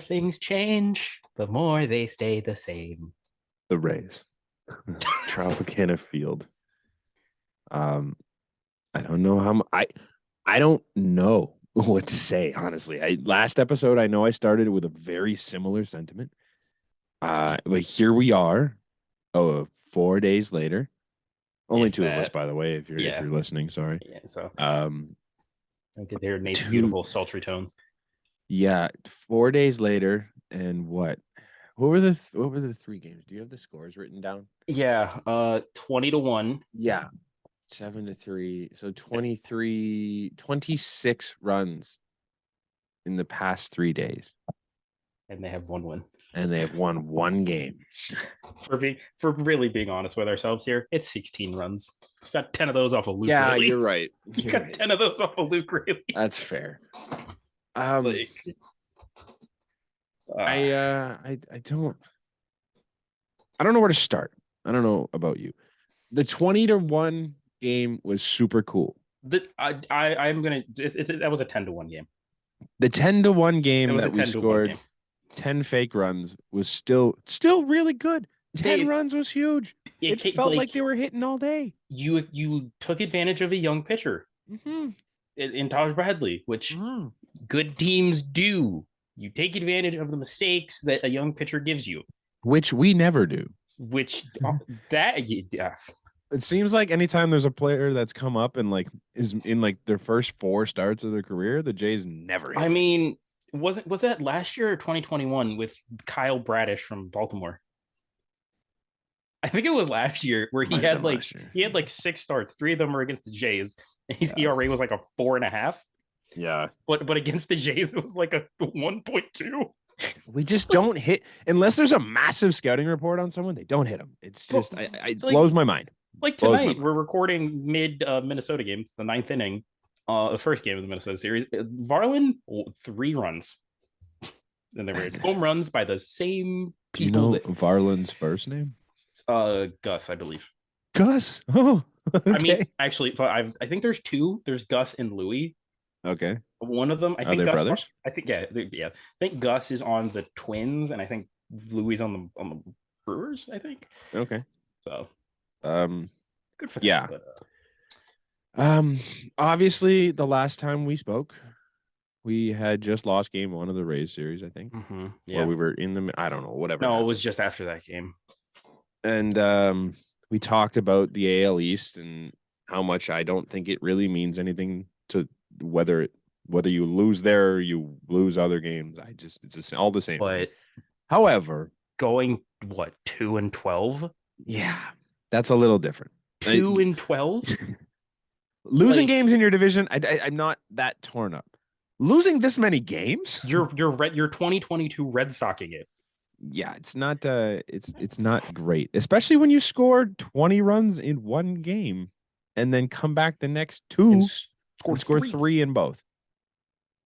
things change, the more they stay the same. The Rays. Tropicana Field. I don't know I don't know what to say, honestly. Last episode, I know I started with a very similar sentiment. But here we are. 4 days later. Only two of us, by the way, if you're listening, sorry. Yeah, so I could hear Nate's beautiful sultry tones. Yeah, 4 days later, and what were the three games? Do you have the scores written down? Yeah, 20-1. Yeah, 7-3. So 26 runs in the past 3 days. And they have one win. And they have won one game. For really being honest with ourselves here, it's 16 runs. Got 10 of those off of Luke. Yeah, Rayleigh. you're right. You got 10 of those off of Luke Rayleigh. That's fair. I don't know where to start. I don't know about you. The 20-1 game was super cool. That was a 10-1 game. The 10-1 game that we scored 10 fake runs was still really good. 10 runs was huge. It felt like they were hitting all day. You took advantage of a young pitcher in Taj Bradley, which good teams do. You take advantage of the mistakes that a young pitcher gives you, which we never do. It seems like anytime there's a player that's come up and like is in like their first 4 starts of their career, the Jays never hit. I mean, was that last year or 2021 with Kyle Bradish from Baltimore? I think it was last year where he had like 6 starts. 3 of them were against the Jays, and his ERA was like a 4.5. Yeah, but against the Jays, it was like a 1.2. We just don't hit unless there's a massive scouting report on someone. They don't hit them. It's just it blows my mind. Like tonight, we're recording mid Minnesota game. It's the 9th inning, the first game of the Minnesota series. Varland 3 runs, and they were home runs by the same people. Do you know Varland's first name? It's Gus, I believe. Gus. Oh, okay. I mean, actually, I think there's 2. There's Gus and Louie. Okay. One of them, I think Gus, brothers. I think yeah. I think Gus is on the Twins, and I think Louis on the Brewers. I think. Okay. So, good for them. Yeah. But, obviously, the last time we spoke, we had just lost game 1 of the Rays series. I think. Yeah. Or we were in the. I don't know. Whatever. No, it was just after that game. And we talked about the AL East and how much I don't think it really means anything to whether you lose there or you lose other games. It's all the same. But however, going 2-12, yeah, that's a little different. 2-12, losing games in your division, I'm not that torn up. Losing this many games, you're 2022 Red Soxing it. Yeah, it's not it's not great, especially when you scored 20 runs in one game and then come back the next 2 and score 3 in both.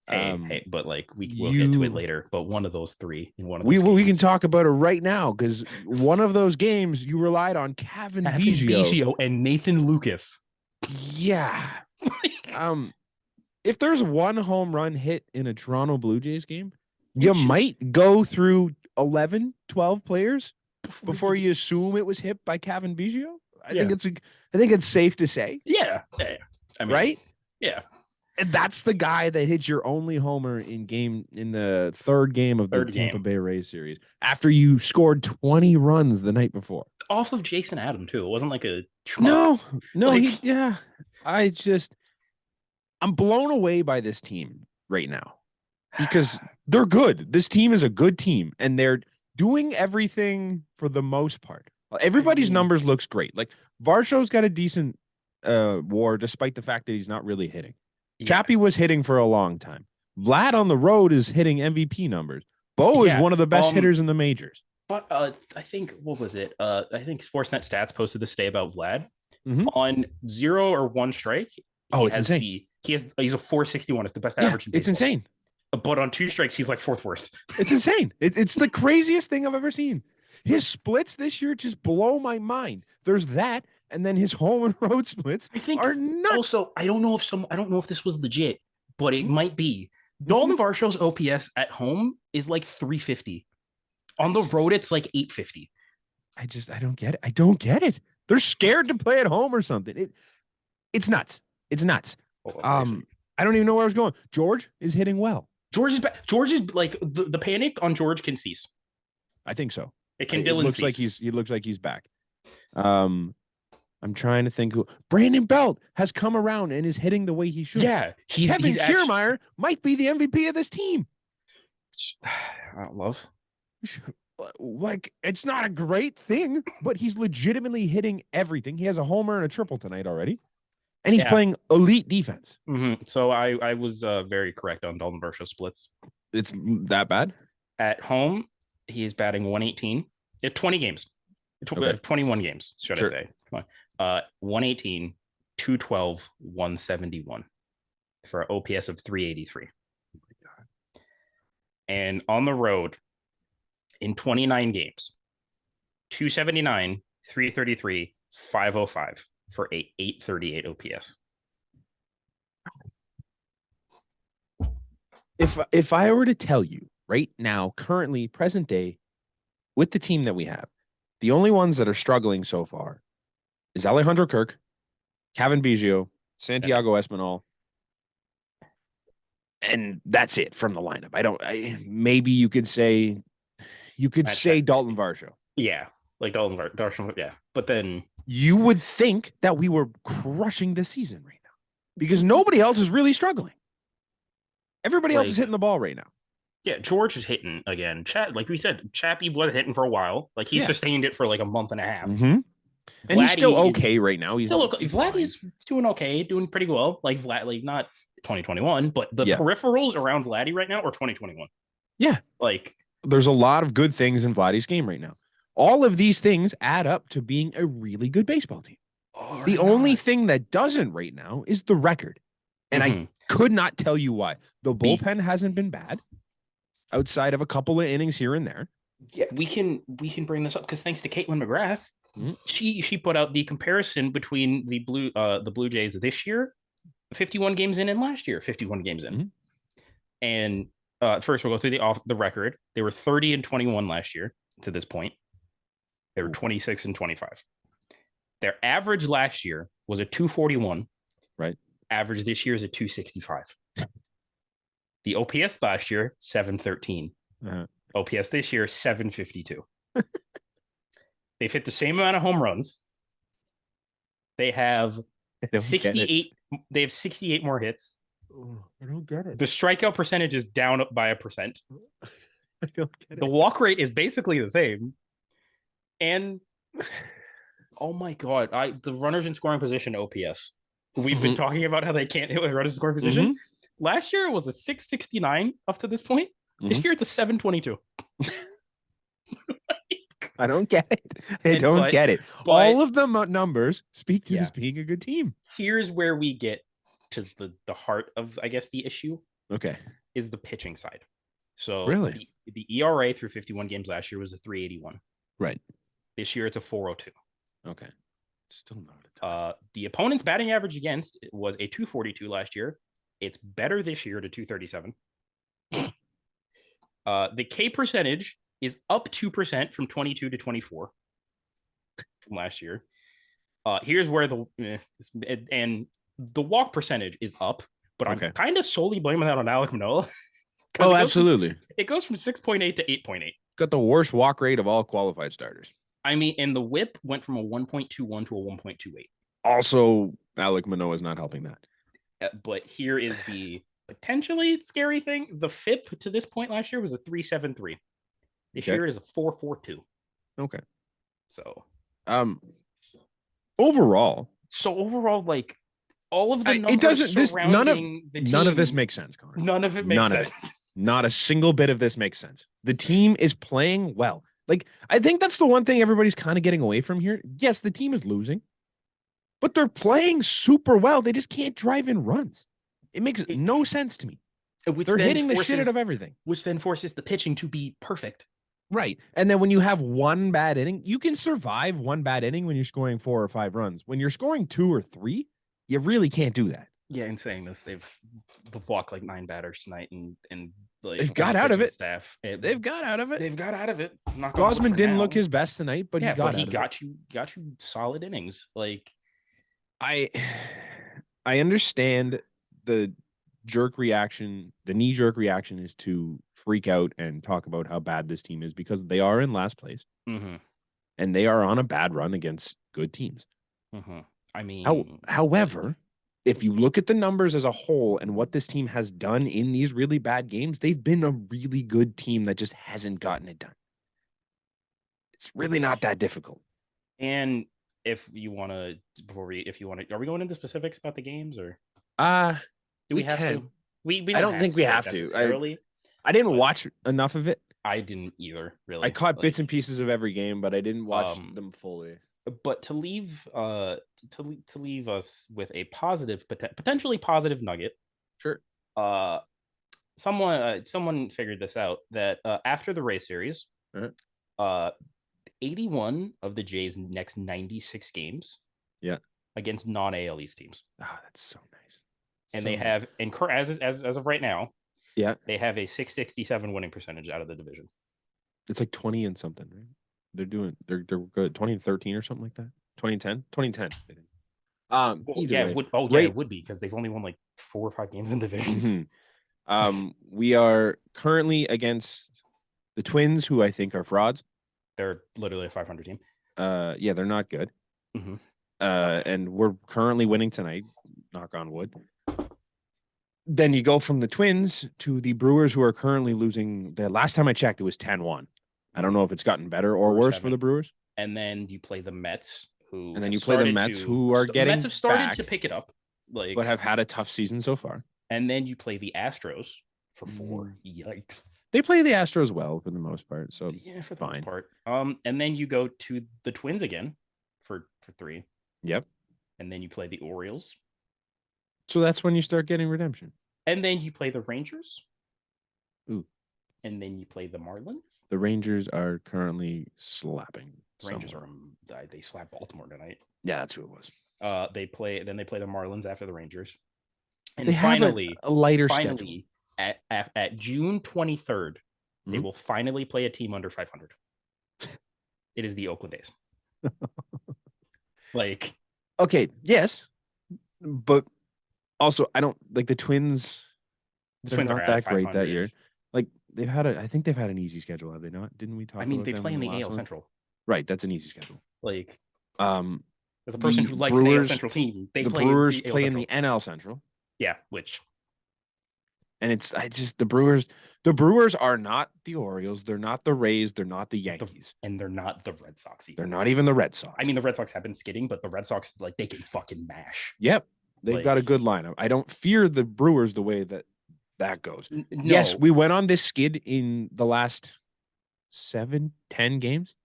Hey, but like we'll get to it later. But one of those 3 in one of those we can talk about it right now because one of those games you relied on Kevin Biggio and Nathan Lucas. Yeah. If there's one home run hit in a Toronto Blue Jays game, you might go through 11, 12 players before you assume it was hit by Kevin Biggio. I think it's safe to say. Yeah. I mean, right? Yeah. And that's the guy that hit your only homer in the third game of the Tampa Bay Rays series after you scored 20 runs the night before. Off of Jason Adam too. It wasn't like a schmuck. No, I'm blown away by this team right now because they're good. This team is a good team and they're doing everything for the most part. Everybody's numbers looks great. Like Varsho's got a decent WAR despite the fact that he's not really hitting. Yeah. Chappie was hitting for a long time. Vlad on the road is hitting MVP numbers. Bo is one of the best hitters in the majors. But I think, what was it? I think Sportsnet Stats posted this day about Vlad. On 0 or 1 strike. It's insane. He's a 461. It's the best average in baseball. It's insane. But on 2 strikes, he's like 4th worst. It's insane. It's the craziest thing I've ever seen. His splits this year just blow my mind. There's that, and then his home and road splits are nuts. Also, I don't know if this was legit, but it might be. Dalton Varshaw's OPS at home is like 350. On the road, it's like 850. I don't get it. I don't get it. They're scared to play at home or something. It's nuts. It's nuts. I don't even know where I was going. George is hitting well. George is like the panic on George can cease. I think so. It can. It looks like he looks like he's back. I'm trying to think who Brandon Belt has come around and is hitting the way he should. Yeah, Kevin Kiermaier might be the MVP of this team. I don't love. Like, it's not a great thing, but he's legitimately hitting everything. He has a homer and a triple tonight already, and he's playing elite defense. Mm-hmm. So I was very correct on Dalton Varsho splits. It's that bad? At home, he's batting 118. 20 games. 21 games, should I say. Come on. 118, 212, 171 for an OPS of 383. Oh my God. And on the road, in 29 games, 279, 333, 505 for a 838 OPS. If I were to tell you right now, currently, present day, with the team that we have, the only ones that are struggling so far is Alejandro Kirk, Kevin Biggio, Santiago Espinal, and that's it from the lineup. Maybe you could say Dalton Varsho. Yeah, like Dalton Varsho, yeah. But then you would think that we were crushing this season right now because nobody else is really struggling. Everybody else is hitting the ball right now. Yeah, George is hitting again. Like we said, Chappie was hitting for a while. Like he sustained it for like a month and a half. Mm-hmm. And he's still okay right now. He's still okay. Vladdy's doing okay, doing pretty well. Like Vlad, like not 2021, but the peripherals around Vladdy right now are 2021. Yeah, like there's a lot of good things in Vladdy's game right now. All of these things add up to being a really good baseball team. The only thing that doesn't right now is the record, and I could not tell you why. The bullpen hasn't been bad, outside of a couple of innings here and there. Yeah, we can bring this up because thanks to Caitlin McGrath, she put out the comparison between the Blue Jays this year, 51 games in, and last year, 51 games in. And first we'll go through the record. They were 30 and 21 last year to this point. They were 26 and 25. Their average last year was a 241. Right. Average this year is a 265. The OPS last year, 713. OPS this year, 752. They've hit the same amount of home runs. They have 68. They have 68 more hits. I don't get it. The strikeout percentage is down by 1%. I don't get it. The walk rate is basically the same. And oh my God, the runners in scoring position OPS. We've been talking about how they can't hit with runners in scoring position. Last year it was a 669 up to this point. This year it's a 722. I don't get it. I don't get it. All of the numbers speak to this being a good team. Here's where we get to the heart of, I guess, the issue. Okay. Is the pitching side. So really, the ERA through 51 games last year was a 381. Right. This year it's a 402. Okay. Still not. The opponent's batting average against was a 242 last year. It's better this year to 237. The K percentage is up 2% from 22 to 24 from last year. Here's where and the walk percentage is up, but I'm kind of solely blaming that on Alec Manoah. Oh, absolutely. It goes from 6.8 to 8.8. Got the worst walk rate of all qualified starters. I mean, and the whip went from a 1.21 to a 1.28. Also, Alec Manoah is not helping that. But here is the potentially scary thing. The FIP to this point last year was a 3.73. This year it is a 4.42. Okay. So, overall, like all of the numbers it doesn't. surrounding the team, none of this makes sense, Connor. None of it makes sense. Not a single bit of this makes sense. The team is playing well. Like, I think that's the one thing everybody's kind of getting away from here. Yes, the team is losing, but they're playing super well. They just can't drive in runs. It makes no sense to me. They're hitting the shit out of everything. Which then forces the pitching to be perfect. Right. And then when you have one bad inning, you can survive one bad inning when you're scoring 4 or 5 runs. When you're scoring 2 or 3, you really can't do that. Yeah, in saying this, they've walked like 9 batters tonight, and like they've got out of it. Staff. They've got out of it. They've got out of it. Gosman didn't look his best tonight, but he got you solid innings. Like I understand the jerk reaction. The knee jerk reaction is to freak out and talk about how bad this team is because they are in last place, and they are on a bad run against good teams. I mean, however, if you look at the numbers as a whole and what this team has done in these really bad games, they've been a really good team that just hasn't gotten it done. It's really not that difficult. And if you want to, are we going into specifics about the games or? Do we have to? We I don't think we have to. I didn't watch enough of it. I didn't either, really. I caught bits and pieces of every game, but I didn't watch them fully. But to leave us with a potentially positive nugget. Sure. Someone figured this out that after the Rays series, 81 of the Jays' next 96 games, against non-AL East teams. That's so nice. And they have, and as of right now, they have a 667 winning percentage out of the division. It's like 20 and something, right? They're good. 20 and 13 or something like that. 2010, I think. It would be because they've only won like 4 or 5 games in the division. We are currently against the Twins, who I think are frauds. They're literally a 500 team. They're not good. And we're currently winning tonight. Knock on wood. Then you go from the Twins to the Brewers, who are currently losing. The last time I checked, it was 10-1. I don't know if it's gotten better or worse for the Brewers. And then you play the Mets, who are getting Mets have started back, to pick it up, but have had a tough season so far. And then you play the Astros for 4. Yikes! They play the Astros well for the most part, so for the most part. And then you go to the Twins again for 3. Yep. And then you play the Orioles. So that's when you start getting redemption. And then you play the Rangers. Ooh. And then you play the Marlins. The Rangers are currently slapping. They slapped Baltimore tonight. Yeah, that's who it was. They play the Marlins after the Rangers. And they finally have a lighter schedule. At June 23rd, they will finally play a team under 500. It is the Oakland A's. Okay, yes, but also I don't like the Twins. The Twins aren't that great that year. Like I think they've had an easy schedule, have they not? Didn't we talk? I mean, they play in the AL Central. Right, that's an easy schedule. As a person who likes the AL Central team, the Brewers play in the NL Central. Yeah, and the Brewers. The Brewers are not the Orioles. They're not the Rays. They're not the Yankees. And they're not the Red Sox either. They're not even the Red Sox. I mean, the Red Sox have been skidding, but the Red Sox, they can fucking mash. Yep. They've got a good lineup. I don't fear the Brewers the way that goes. No. Yes, we went on this skid in the last 7-10 games.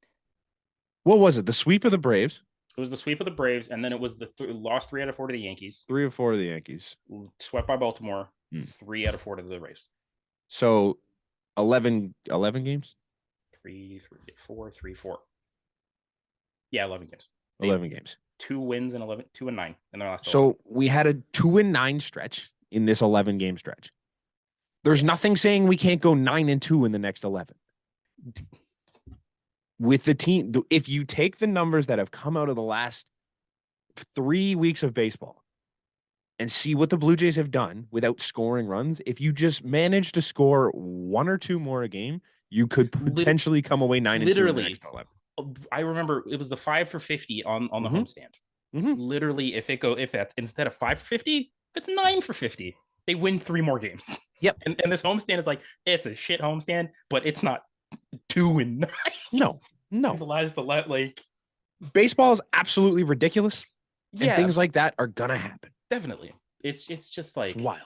What was it? The sweep of the Braves? It was the sweep of the Braves, and then it was the lost 3 out of 4 to the Yankees. 3 or 4 to the Yankees. Swept by Baltimore. 3 out of 4 to the Rays. So 11 games? 3, 4. Yeah, 11 games. 11 games. 2 wins and 2 and 9 in their last. So 11. We had a 2-9 stretch in this 11-game stretch. There's nothing saying we can't go 9-2 in the next 11. With the team, if you take the numbers that have come out of the last 3 weeks of baseball and see what the Blue Jays have done without scoring runs, if you just manage to score 1 or 2 more a game, you could potentially come away 9-2 in the next 11. I remember it was the 5 for 50 on the homestand. Literally, if that's instead of 5 for 50, if it's 9 for 50, they win 3 more games. Yep. And this homestand is it's a shit homestand, but it's not 2-9. No. Baseball is absolutely ridiculous. Yeah. And things like that are gonna happen. Definitely. It's just it's wild.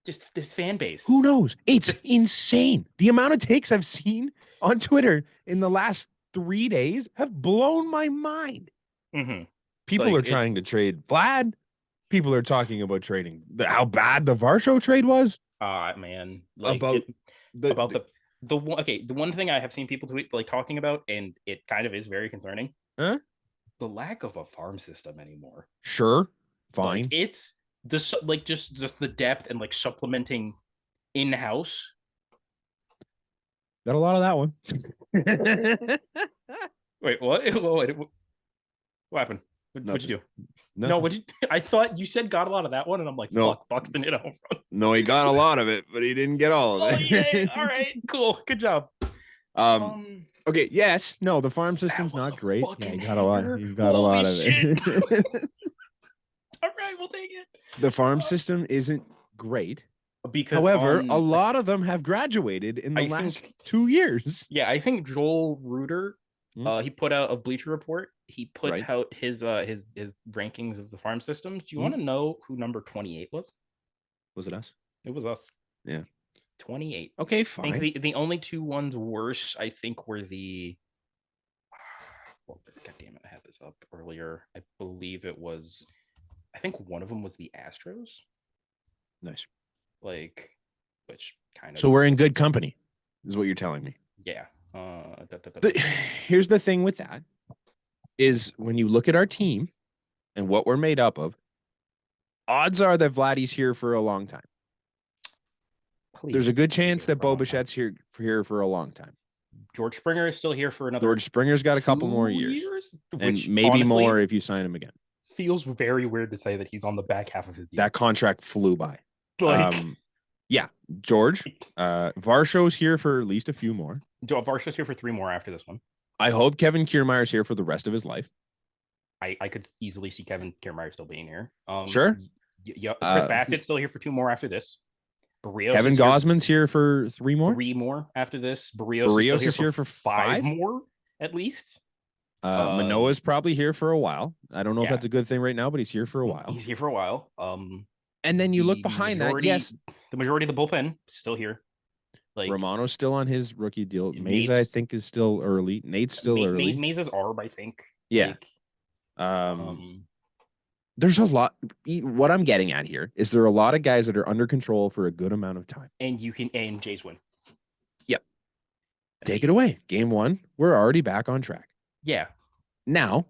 Just this fan base. Who knows? It's insane. The amount of takes I've seen on Twitter in the last 3 days have blown my mind. People are trying to trade Vlad. People are talking about trading how bad the Varsho trade was. Man. The one thing I have seen people tweet talking about, and it kind of is very concerning. The lack of a farm system anymore. Sure. Fine. It's this like just the depth and like supplementing in house. Got a lot of that one. Wait, what? What happened? What'd you do? No, what you? I thought you said got a lot of that one, and I'm like, no. Fuck, Buxton hit a home run. No, he got a lot of it, but he didn't get all of it. Yeah, all right, cool, good job. Okay, yes, no, the farm system's not great. Yeah, you got a lot. You got Holy a lot of shit. it. All right, we'll take it. The farm system isn't great. Because however, a lot of them have graduated in the last 2 years. Yeah, I think Joel Reuter, he put out a Bleacher Report. He put out his rankings of the farm systems. Do you want to know who number 28 was? Was it us? It was us. Yeah. 28. Okay, fine. I think the only two ones worse, I think, were the. Well, God damn it, I had this up earlier. I believe it was. I think one of them was the Astros. Nice. Like, which kind of. So we're in good company, is what you're telling me. Yeah. Here's the thing with that is when you look at our team and what we're made up of, odds are that Vladdy's here for a long time. Please, there's a good chance that Bo Bichette's here for a long time. George Springer is still here for another. George Springer's got a couple more years, and maybe honestly, more if you sign him again. Feels very weird to say that he's on the back half of his deal. That contract flew by. Yeah, George. Varsho's here for at least a few more. Varsho's here for 3 more after this one. I hope Kevin Kiermaier's here for the rest of his life. I could easily see Kevin Kiermaier still being here. Sure. Yeah, Chris Bassett's still here for 2 more after this. Barrios Kevin Gosman's here for 3 more. 3 more after this. Barrios is here for 5 more at least. Manoah's probably here for a while. I don't know if that's a good thing right now, but he's here for a while. He's here for a while. And then you look behind that. Yes, the majority of the bullpen still here. Like Romano's still on his rookie deal. Meza, I think, is still early. Nate's still early. Meza's Arb, I think. Yeah. There's a lot. What I'm getting at here is there are a lot of guys that are under control for a good amount of time. And JAYS win. Yep. Take it away. Game 1. We're already back on track. Yeah. Now,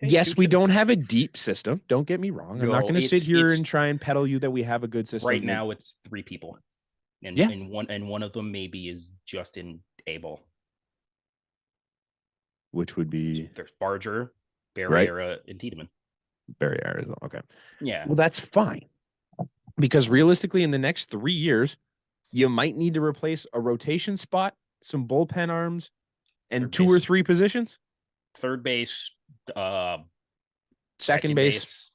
yes, we don't have a deep system. Don't get me wrong. I'm not going to sit here and try and peddle you that we have a good system. Right now, it's 3 people. And one of them maybe is Justin Abel. Which would be? So there's Barger, Barriera, and Tiedemann. Barriera, okay. Yeah. Well, that's fine. Because realistically, in the next 3 years, you might need to replace a rotation spot, some bullpen arms, and 2 or 3 positions. Third base, second base,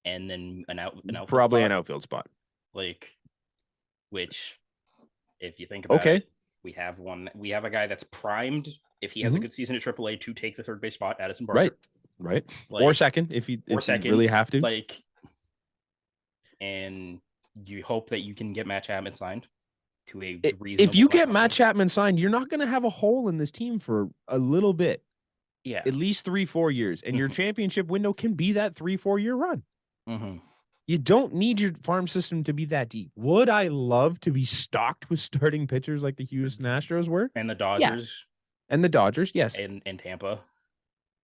and then an outfield probably spot. An outfield spot. Like, which, if you think about it, we have a guy that's primed if he has a good season at AAA to take the third base spot, Addison Barger. Right. Like, or second if you really have to. Like, and you hope that you can get Matt Chapman signed to a reasonable. If you get Matt Chapman signed, you're not going to have a hole in this team for a little bit. Yeah. At least 3-4 years. And your championship window can be that 3-4 year run. You don't need your farm system to be that deep. Would I love to be stocked with starting pitchers like the Houston Astros were? And the Dodgers. Yeah. And the Dodgers, yes. And Tampa.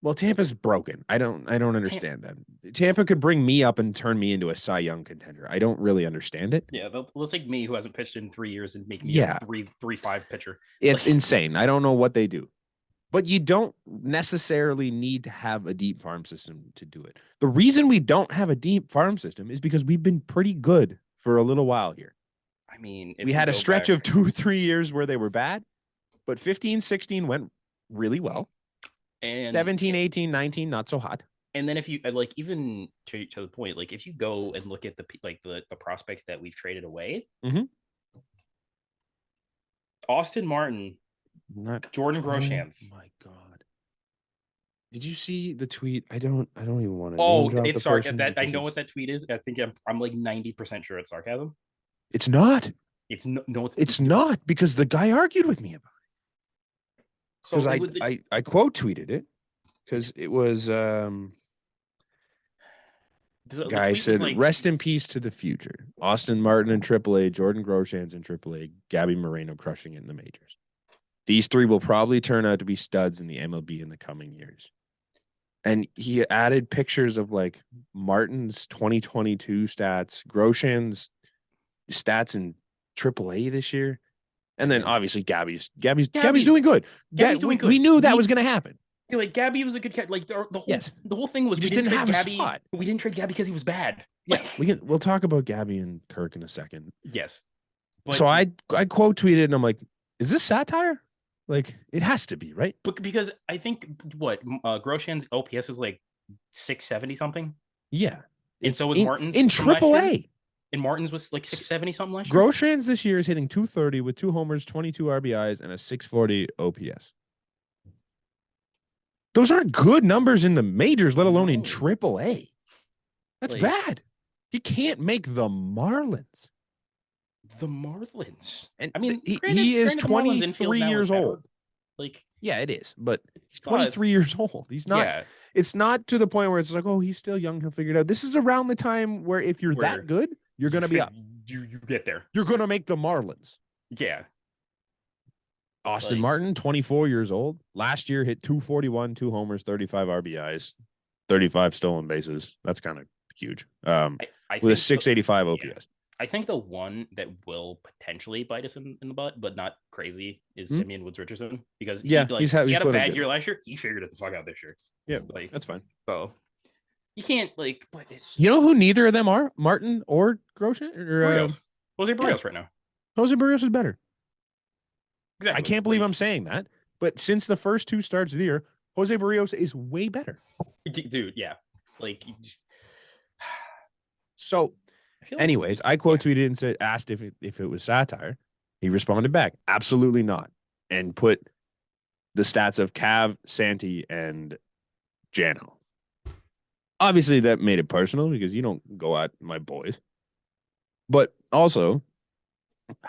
Well, Tampa's broken. I don't understand that. Tampa could bring me up and turn me into a Cy Young contender. I don't really understand it. Yeah, they'll take me, who hasn't pitched in 3 years, and make me a 3-5 pitcher. It's insane. I don't know what they do. But you don't necessarily need to have a deep farm system to do it. The reason we don't have a deep farm system is because we've been pretty good for a little while here. I mean, we had a stretch of 2-3 years where they were bad, but 15, 16 went really well. And 17, 18, 19, not so hot. And then if you like, even to the point, like if you go and look at the prospects that we've traded away, Austin Martin, Jordan Groshans. Oh my God. Did you see the tweet? I don't even want to. Oh, it's sarcasm. I know what that tweet is. I think I'm like 90% sure it's sarcasm. It's not. It's no. It's not, because the guy argued with me about it. Because I quote tweeted it, because it was guy said, like, "Rest in peace to the future. Austin Martin in AAA, Jordan Groshans in AAA, Gabby Moreno crushing it in the majors. These 3 will probably turn out to be studs in the MLB in the coming years." And he added pictures of like Martin's 2022 stats, Grosjean's stats in AAA this year. And then obviously Gabby's doing good. Gabby's doing good. We knew that was going to happen. Like Gabby was a good catch. Like the whole thing was we just didn't have Gabby. A spot. We didn't trade Gabby because he was bad. Yeah, we'll talk about Gabby and Kirk in a second. Yes. But so I quote tweeted and I'm like, is this satire? Like it has to be, right? Because I think what Grosjean's OPS is like 670 something. Yeah. And so was Martin's in AAA. And Martin's was like 670 something last year. Grosjean's this year is hitting 230 with 2 homers, 22 RBIs, and a 640 OPS. Those aren't good numbers in the majors, let alone in AAA. That's bad. He can't make the Marlins. The Marlins. And I mean, he is 23 years old. Like, yeah, it is, but he's 23 years old. He's not. Yeah. It's not to the point where it's like, oh, he's still young. He'll figure it out. This is around the time where if you're that good, you're going to be up. You get there. You're going to make the Marlins. Yeah. Austin Martin, 24 years old. Last year hit 241, 2 homers, 35 RBIs, 35 stolen bases. That's kind of huge. With a 685 OPS. Yeah. I think the one that will potentially bite us in the butt, but not crazy, is Simeon Woods Richardson, because he had a bad year last year. He figured it the fuck out this year. Yeah, that's fine. So you can't but it's just... You know who neither of them are, Martin or Grosjean or Jose Barrios right now. Jose Barrios is better. Exactly. I can't believe I'm saying that, but since the first 2 starts of the year, Jose Barrios is way better. Dude, yeah. So, anyways, I quote tweeted and asked if it was satire. He responded back, absolutely not, and put the stats of Cav, Santi, and Jano. Obviously, that made it personal because you don't go at my boys. But also,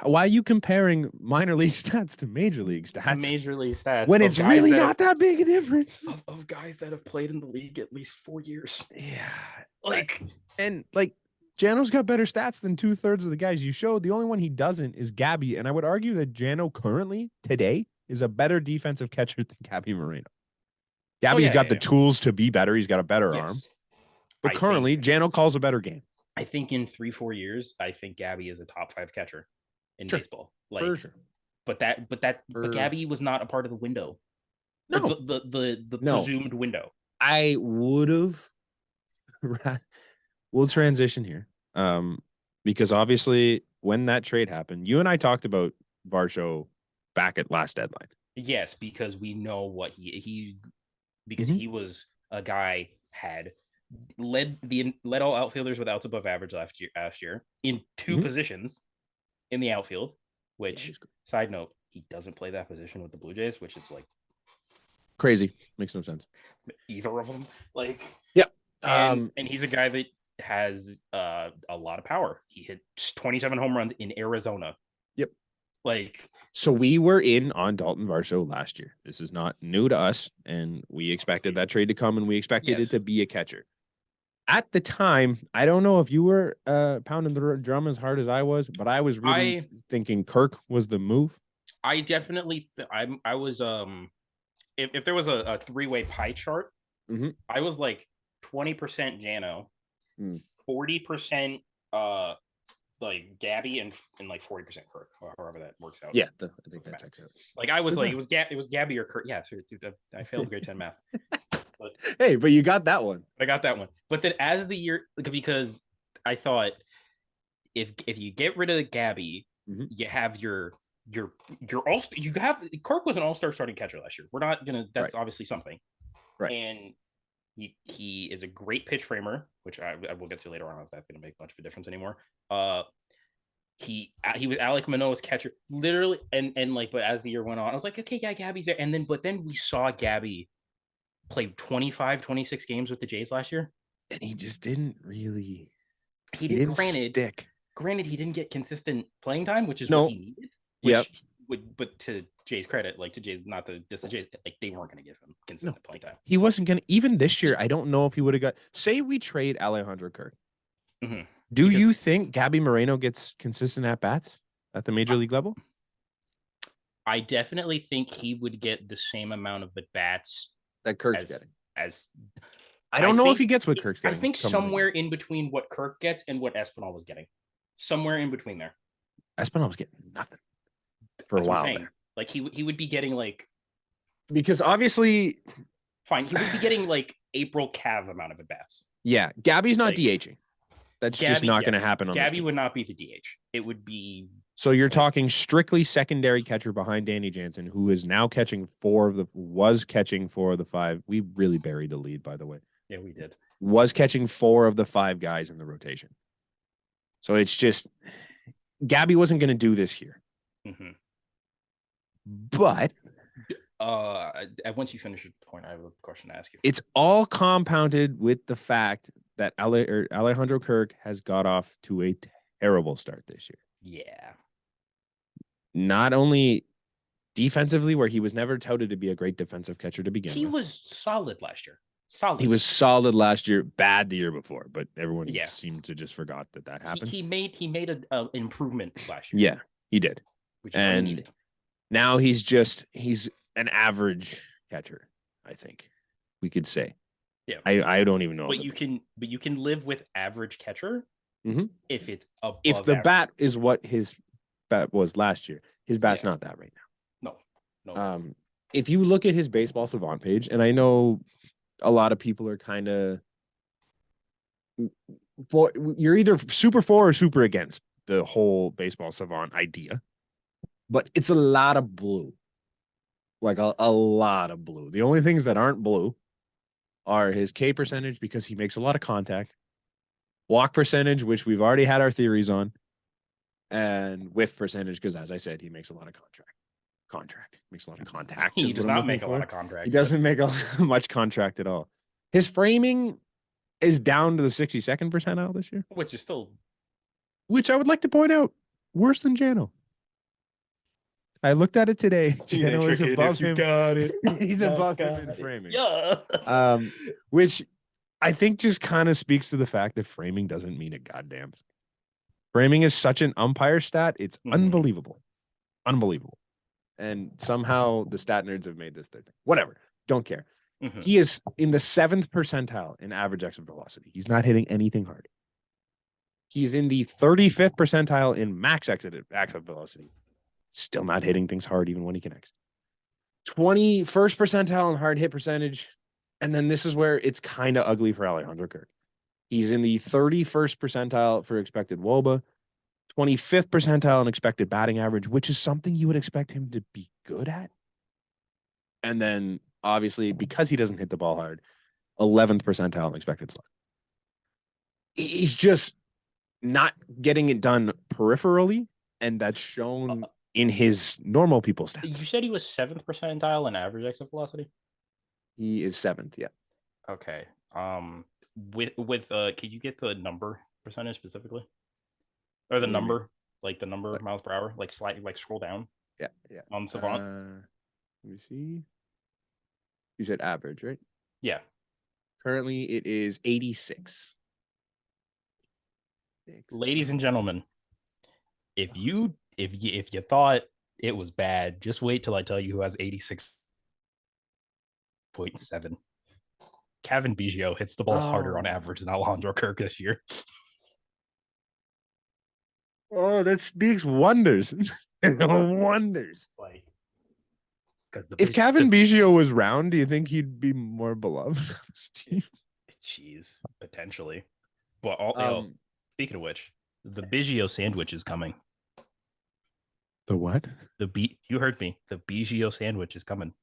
why are you comparing minor league stats to major league stats? Major league stats. When it's really not that big a difference. Of guys that have played in the league at least 4 years. Yeah. Jano's got better stats than 2/3 of the guys you showed. The only one he doesn't is Gabby. And I would argue that Jano currently, today, is a better defensive catcher than Gabby Moreno. Gabby's got the tools to be better. He's got a better arm. But currently, Jano calls a better game. I think in 3-4 years, I think Gabby is a top 5 catcher in baseball. For sure. But Gabby was not a part of the window. No. The presumed window. I would have. We'll transition here. Because obviously when that trade happened, you and I talked about Varsho back at last deadline. Yes, because we know what he was a guy had led all outfielders with outs above average last year in 2 positions in the outfield, which side note, he doesn't play that position with the Blue Jays, which is like crazy. Makes no sense. Either of them. Yeah. And he's a guy that has a lot of power. He hit 27 home runs in Arizona. Yep. So we were in on Dalton Varsho last year. This is not new to us, and we expected that trade to come, and we expected it to be a catcher. At the time, I don't know if you were pounding the drum as hard as I was, but I was really thinking Kirk was the move. I definitely I was if there was a 3-way pie chart, I was like 20% Jano, 40% Gabby, and like 40% Kirk, however that works out. Yeah, I think that checks out. I was like, it was Gabby or Kirk. Yeah, dude, I failed grade 10 math. But you got that one. I got that one. But then as the year, because I thought if you get rid of Gabby, you have your all. You have Kirk was an all-star starting catcher last year. We're not gonna. That's obviously something. Right. And he is a great pitch framer, which I will get to later on if that's gonna make much of a difference anymore. He was Alek Manoah's catcher, literally, and but as the year went on, I was like, okay, yeah, Gabby's there, and then we saw Gabby played 25, 26 games with the Jays last year. And he just didn't really... He didn't stick. Granted, he didn't get consistent playing time, which is what he needed. But to Jay's credit, to Jay's, not to diss the Jays, they weren't going to give him consistent playing time. He wasn't going to... Even this year, I don't know if he would have got... Say we trade Alejandro Kirk. Do you think Gabby Moreno gets consistent at-bats at the major league level? I definitely think he would get the same amount of at-bats that Kirk's getting as I don't know if he gets what Kirk's getting. I think somewhere in between what Kirk gets and what Espinal was getting. Somewhere in between there. Espinal was getting nothing for a while there. Like he would be getting like, because obviously fine, he would be getting like April Cav amount of at bats. Yeah, Gabby's not DHing. That's just not going to happen on this team. Gabby would not be the DH. It would be. So you're talking strictly secondary catcher behind Danny Jansen, who is now catching was catching 4 of the 5. We really buried the lead, by the way. Yeah, we did. Was catching 4 of the 5 guys in the rotation. So it's just, Gabby wasn't going to do this here. Mm-hmm. But once you finish your point, I have a question to ask you. It's all compounded with the fact that Alejandro Kirk has got off to a terrible start this year. Yeah. Not only defensively, where he was never touted to be a great defensive catcher to begin with. He was solid last year. Solid. He was solid last year, bad the year before, but everyone seemed to just forgot that happened. He made an improvement last year. Yeah, he did. Which is and needed. Now he's an average catcher, I think we could say. Yeah, I don't even know. But you can live with average catcher if it's above if the average. Bat is what his bat was last year. His bat's not that right now. No. If you look at his baseball savant page, and I know a lot of people are kind of you're either super for or super against the whole baseball savant idea, but it's a lot of blue. Like a lot of blue. The only things that aren't blue are his K percentage, because he makes a lot of contact, walk percentage, which we've already had our theories on, and whiff percentage, because as I said, he makes a lot of makes a lot of contact. He does not make a lot of contract. He doesn't make much contract at all. His framing is down to the 62nd percentile this year, which I would like to point out, worse than Jano. I looked at it today. Jano is above him. He's above him in framing. Yeah. Which I think just kind of speaks to the fact that framing doesn't mean a goddamn thing. Framing is such an umpire stat. It's unbelievable. Unbelievable. And somehow the stat nerds have made this their thing. Whatever. Don't care. Mm-hmm. He is in the 7th percentile in average exit velocity. He's not hitting anything hard. He's in the 35th percentile in max exit velocity. Still not hitting things hard even when he connects. 21st percentile in hard hit percentage. And then this is where it's kind of ugly for Alejandro Kirk. He's in the 31st percentile for expected WOBA, 25th percentile in expected batting average, which is something you would expect him to be good at. And then obviously, because he doesn't hit the ball hard, 11th percentile in expected slug. He's just not getting it done peripherally, and that's shown in his normal people stats. You said he was 7th percentile in average exit velocity? He is 7th, yeah. Okay. With can you get the number percentage specifically? Or the number, like the number of miles per hour, like slightly, like scroll down. Yeah. On Savant. Let me see. You said average, right? Yeah. Currently, it is 86. Ladies and gentlemen, if you thought it was bad, just wait till I tell you who has 86.7. Kevin Biggio hits the ball harder on average than Alejandro Kirk this year. Oh, that speaks wonders. Wonders. Like, if Kevin Biggio was round, do you think he'd be more beloved? Jeez, potentially. But speaking of which, the Biggio sandwich is coming. The what? You heard me. The Biggio sandwich is coming.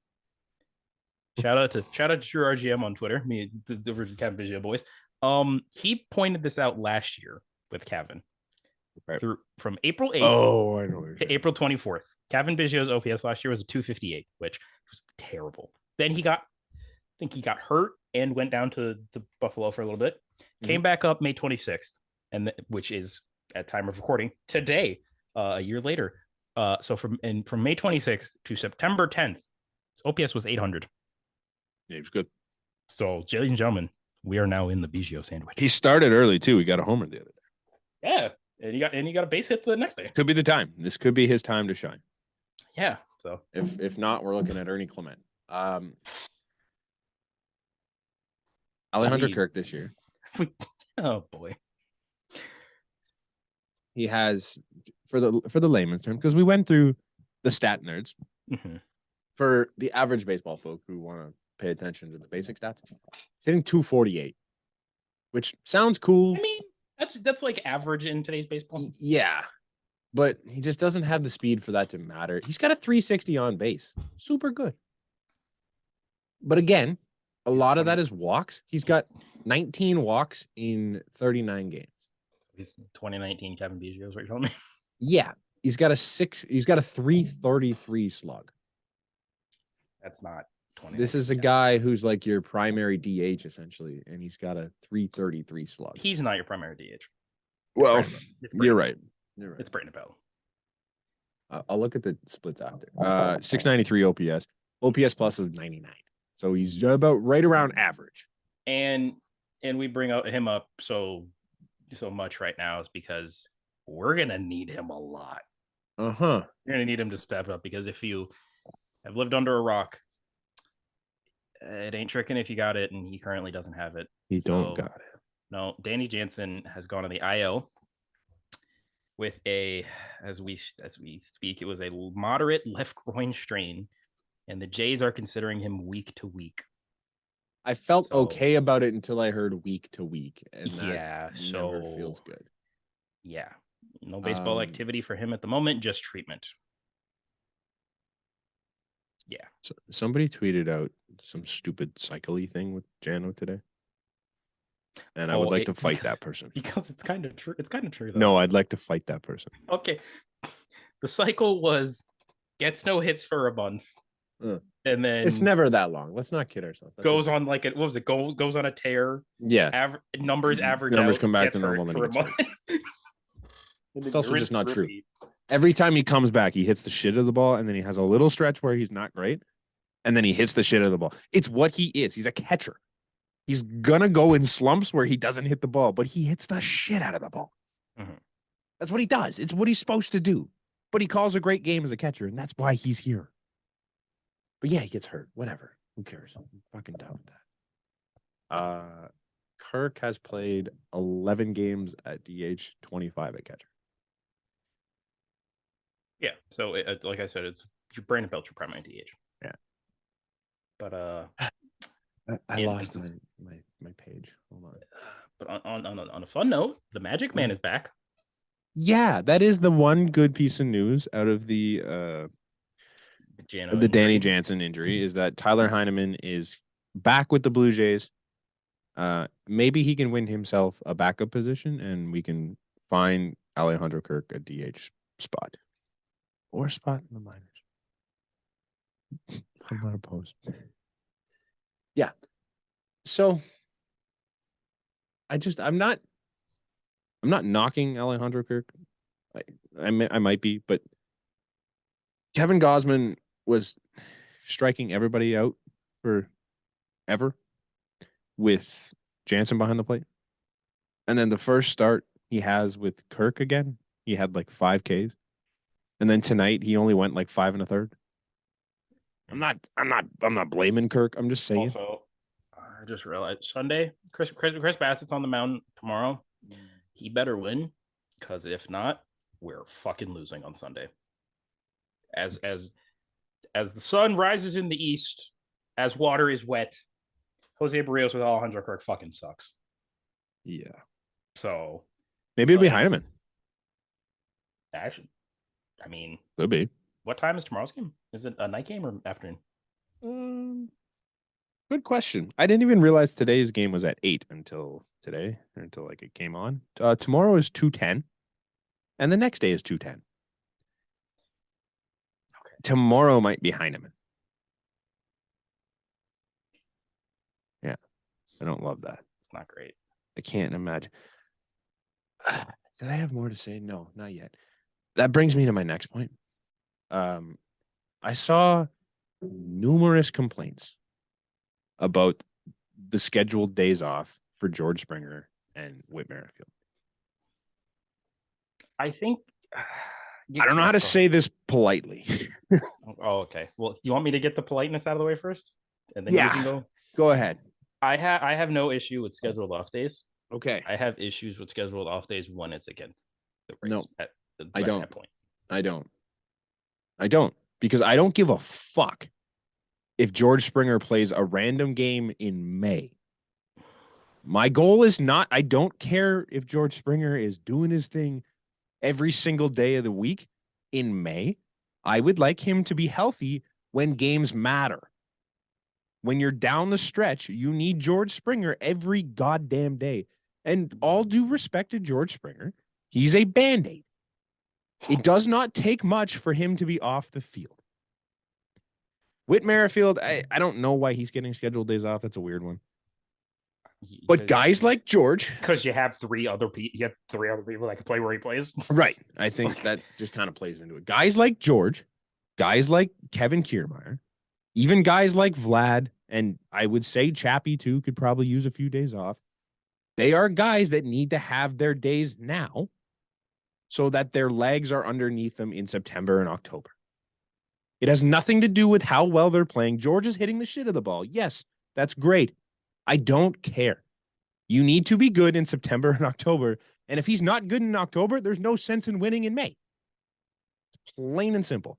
Shout out to True RGM on Twitter. Me, the Kevin Biggio boys. He pointed this out last year with Kevin. Right. From April 8th I know to April 24th. Kevin Biggio's OPS last year was a 258, which was terrible. Then he got hurt and went down to Buffalo for a little bit. Came back up May 26th, and which is at time of recording today, a year later. So from May 26th to September 10th, his OPS was 800. Yeah, he was good. So, ladies and gentlemen, we are now in the Biggio sandwich. He started early too. He got a homer the other day. Yeah, and he got a base hit the next day. Could be the time. This could be his time to shine. Yeah. So if not, we're looking at Ernie Clement. Alejandro Kirk this year. Oh boy. He has for the layman's term, because we went through the stat nerds. Mm-hmm. For the average baseball folk who want to pay attention to the basic stats, he's hitting 248, which sounds cool. I mean, that's like average in today's baseball. Yeah, but he just doesn't have the speed for that to matter. He's got a 360 on base. Super good. But again, a lot of that is walks. He's got 19 walks in 39 games. He's 2019 Kevin Biggio is what you're telling me. Yeah. He's got a 333 slug. That's not 20. This is a guy who's like your primary DH essentially, and he's got a 333 slug. He's not your primary DH. Well, you're right. It's Brandon Bell. I'll look at the splits after. 693 OPS. OPS plus of 99. So he's about right around average. And we bring him up so much right now is because we're gonna need him a lot. You're gonna need him to step up, because if you have lived under a rock, it ain't tricking if you got it, and he currently doesn't have it. He don't got it. No, Danny Jansen has gone on the IL with as we speak, it was a moderate left groin strain, and the Jays are considering him week to week. I felt okay about it until I heard week to week, and that never feels good. Yeah, no baseball activity for him at the moment, just treatment. Yeah. So somebody tweeted out some stupid cycle-y thing with Jano today, and I would like to fight that person, because it's kind of true. It's kind of true, though. No, I'd like to fight that person. Okay, the cycle was gets no hits for a month. And then it's never that long. Let's not kid ourselves. Goes on like what was it? Goes on a tear. Yeah. Numbers come back to normal for a month. It's also just not true. Every time he comes back, he hits the shit of the ball, and then he has a little stretch where he's not great, and then he hits the shit of the ball. It's what he is. He's a catcher. He's gonna go in slumps where he doesn't hit the ball, but he hits the shit out of the ball. Mm-hmm. That's what he does. It's what he's supposed to do. But he calls a great game as a catcher, and that's why he's here. But yeah, he gets hurt. Whatever. Who cares? I'm fucking done with that. Kirk has played 11 games at DH, 25 at catcher. Yeah. So, like I said, it's Brandon Belcher primary DH. Yeah. But I lost my page. Hold on. But on a fun note, the Magic Man is back. Yeah, that is the one good piece of news out of the Danny Jansen injury, is that Tyler Heineman is back with the Blue Jays. Maybe he can win himself a backup position, and we can find Alejandro Kirk a DH spot or a spot in the minors. I'm not opposed. Yeah. So I'm not knocking Alejandro Kirk. I might be, but Kevin Gausman was striking everybody out forever with Jansen behind the plate. And then the first start he has with Kirk again, he had like 5 Ks. And then tonight he only went like 5 1/3. I'm not blaming Kirk. I'm just saying. Also, I just realized Sunday, Chris Bassett's on the mound tomorrow. He better win, because if not, we're fucking losing on Sunday. As the sun rises in the east, as water is wet, Jose Barrios with Alejandro Kirk fucking sucks. Yeah. So maybe it'll be Heineman. Actually, I mean, could be. What time is tomorrow's game? Is it a night game or afternoon? Good question. I didn't even realize today's game was at 8 until today, or until like it came on. Tomorrow is 2:10, and the next day is 2:10. Okay. Tomorrow might be Heineman. Yeah, I don't love that. It's not great. I can't imagine. Did I have more to say? No, not yet. That brings me to my next point. I saw numerous complaints about the scheduled days off for George Springer and Whit Merrifield. I think I don't know how to say this politely. Oh, okay. Well, do you want me to get the politeness out of the way first, and then you can go ahead. I have no issue with scheduled off days. Okay. I have issues with scheduled off days when it's against the race. No, I don't. That point. I don't because I don't give a fuck if George Springer plays a random game in May. My goal is not, I don't care if George Springer is doing his thing every single day of the week in May. I would like him to be healthy when games matter. When you're down the stretch, you need George Springer every goddamn day. And all due respect to George Springer, he's a Band-Aid. It does not take much for him to be off the field. Whit Merrifield, I don't know why he's getting scheduled days off. That's a weird one. But guys like George, because you have three other people that can play where he plays. Right. I think that just kind of plays into it. Guys like George, guys like Kevin Kiermaier, even guys like Vlad, and I would say Chappie too could probably use a few days off. They are guys that need to have their days now so that their legs are underneath them in September and October. It has nothing to do with how well they're playing. George is hitting the shit of the ball. Yes, that's great. I don't care. You need to be good in September and October. And if he's not good in October, there's no sense in winning in May. It's plain and simple.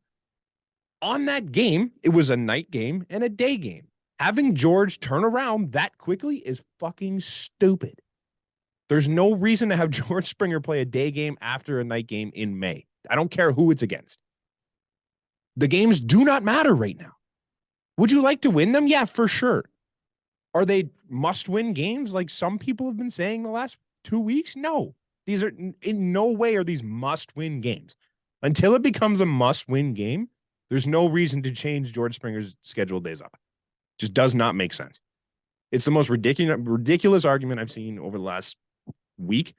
On that game, it was a night game and a day game. Having George turn around that quickly is fucking stupid. There's no reason to have George Springer play a day game after a night game in May. I don't care who it's against. The games do not matter right now. Would you like to win them? Yeah, for sure. Are they must-win games like some people have been saying the last 2 weeks? No. These are in no way are these must-win games. Until it becomes a must-win game, there's no reason to change George Springer's scheduled days off. Just does not make sense. It's the most ridiculous argument I've seen over the last week.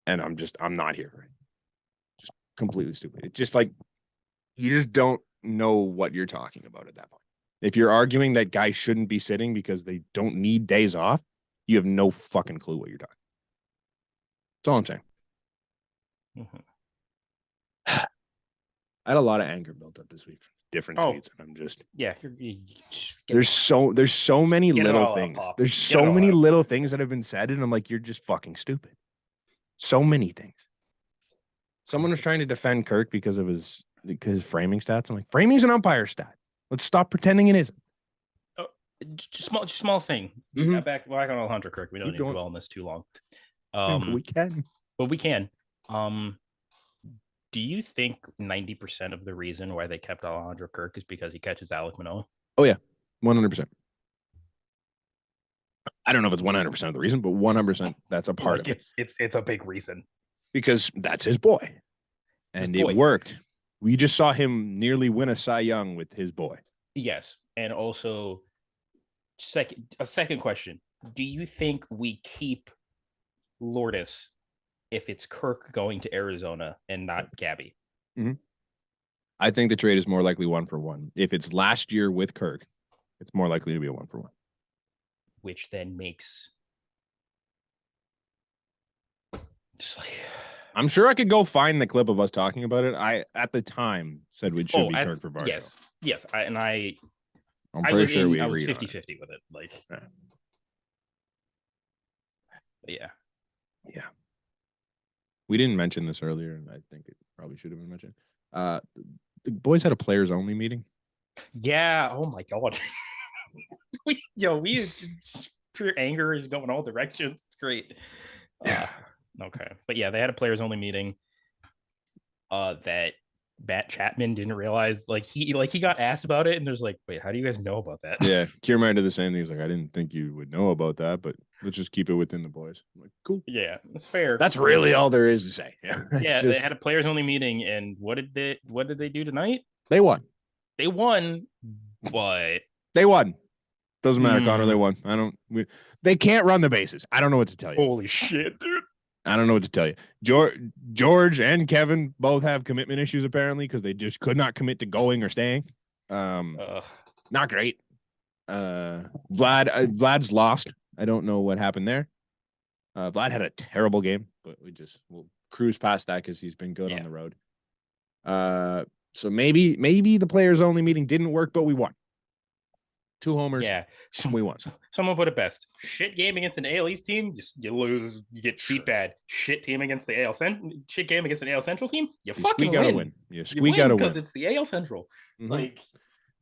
And I'm not here. Just completely stupid. It's just like, you just don't know what you're talking about at that point. If you're arguing that guys shouldn't be sitting because they don't need days off, you have no fucking clue what you're talking. That's all I'm saying. Mm-hmm. I had a lot of anger built up this week. Different tweets, and I'm just there's so many little things. There's so many little things that have been said, and I'm like, you're just fucking stupid. So many things. Someone was trying to defend Kirk because of his framing stats. I'm like, framing's an umpire stat. Let's stop pretending it isn't. Oh, just small thing. Mm-hmm. Back on Alejandro Kirk. We don't need to dwell on this too long. But we can. Do you think 90% of the reason why they kept Alejandro Kirk is because he catches Alek Manoah? Oh yeah, 100%. I don't know if it's 100% of the reason, but 100% that's a part of it. It's a big reason because that's his boy, and it worked. We just saw him nearly win a Cy Young with his boy. Yes. And also, a second question. Do you think we keep Lourdes if it's Kirk going to Arizona and not Gabby? Mm-hmm. I think the trade is more likely 1-for-1. If it's last year with Kirk, it's more likely to be a 1-for-1. Which then makes... just like... I'm sure I could go find the clip of us talking about it. I, at the time, said we should be Kirk for Varsho. Yes. I'm pretty sure we agreed. I was 50-50 with it. Like, yeah. We didn't mention this earlier, and I think it probably should have been mentioned. The boys had a players only meeting. Yeah. Oh my god. Pure anger is going all directions. It's great. Yeah. Okay. But yeah, they had a players only meeting that Matt Chapman didn't realize. He got asked about it, and there's like, wait, how do you guys know about that? Yeah. Kiermaier did the same thing. He's like, I didn't think you would know about that, but let's just keep it within the boys. I'm like, cool. Yeah, that's fair. That's really all there is to say. Yeah, they had a players only meeting, and what did they do tonight? They won. But they won. Doesn't matter, Connor. They won. They can't run the bases. I don't know what to tell you. Holy shit, dude. I don't know what to tell you. George and Kevin both have commitment issues apparently because they just could not commit to going or staying. Not great. Vlad's lost. I don't know what happened there. Vlad had a terrible game, but we'll cruise past that because he's been good on the road. So maybe the players only meeting didn't work, but we won. 2 homers. Yeah. We won. Someone put it best. Shit game against an AL East team, you lose, you get beat bad. Shit team against the shit game against an AL Central team, you fucking win. You squeak out a win. Because it's the AL Central. Mm-hmm. Like,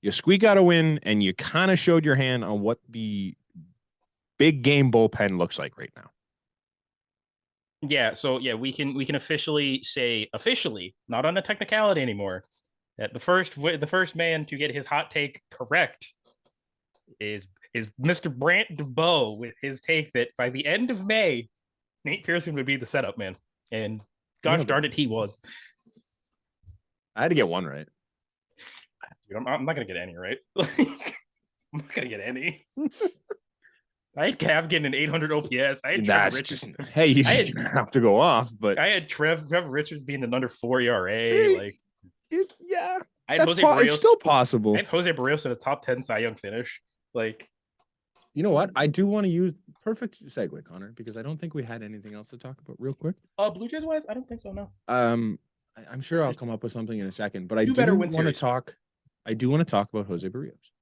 you squeak out a win, and you kind of showed your hand on what the big game bullpen looks like right now. Yeah, so yeah, we can officially say, not on a technicality anymore, that the first man to get his hot take correct is Mr. Brant DeBow with his take that by the end of May, Nate Pearson would be the setup man. And gosh darn it, he was. I had to get one right. I'm not going to get any right. I'm not going to get any. I had Cav getting an 800 OPS. I had Trevor Richards. Hey, you have to go off, but I had Trevor Richards being an under 4 ERA. Like, yeah, I had it's still possible. I have Jose Barrios in a top 10 Cy Young finish. Like, you know what? I do want to use perfect segue, Connor, because I don't think we had anything else to talk about real quick. Blue Jays wise, I don't think so. No. I'm sure I'll come up with something in a second, but I do want to talk. I do want to talk about Jose Barrios.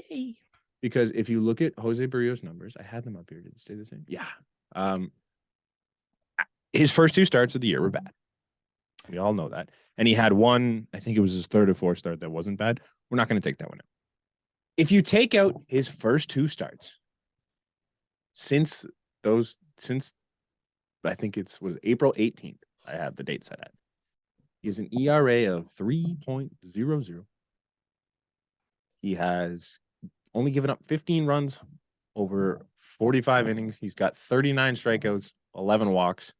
Yay! Because if you look at Jose Barrios' numbers, I had them up here. Did it stay the same? Yeah. His first 2 starts of the year were bad. We all know that. And he had one, I think it was his 3rd or 4th start that wasn't bad. We're not going to take that one out. If you take out his first 2 starts, since I think was April 18th, I have the date set at. He has an ERA of 3.00. He has only given up 15 runs over 45 innings. He's got 39 strikeouts, 11 walks.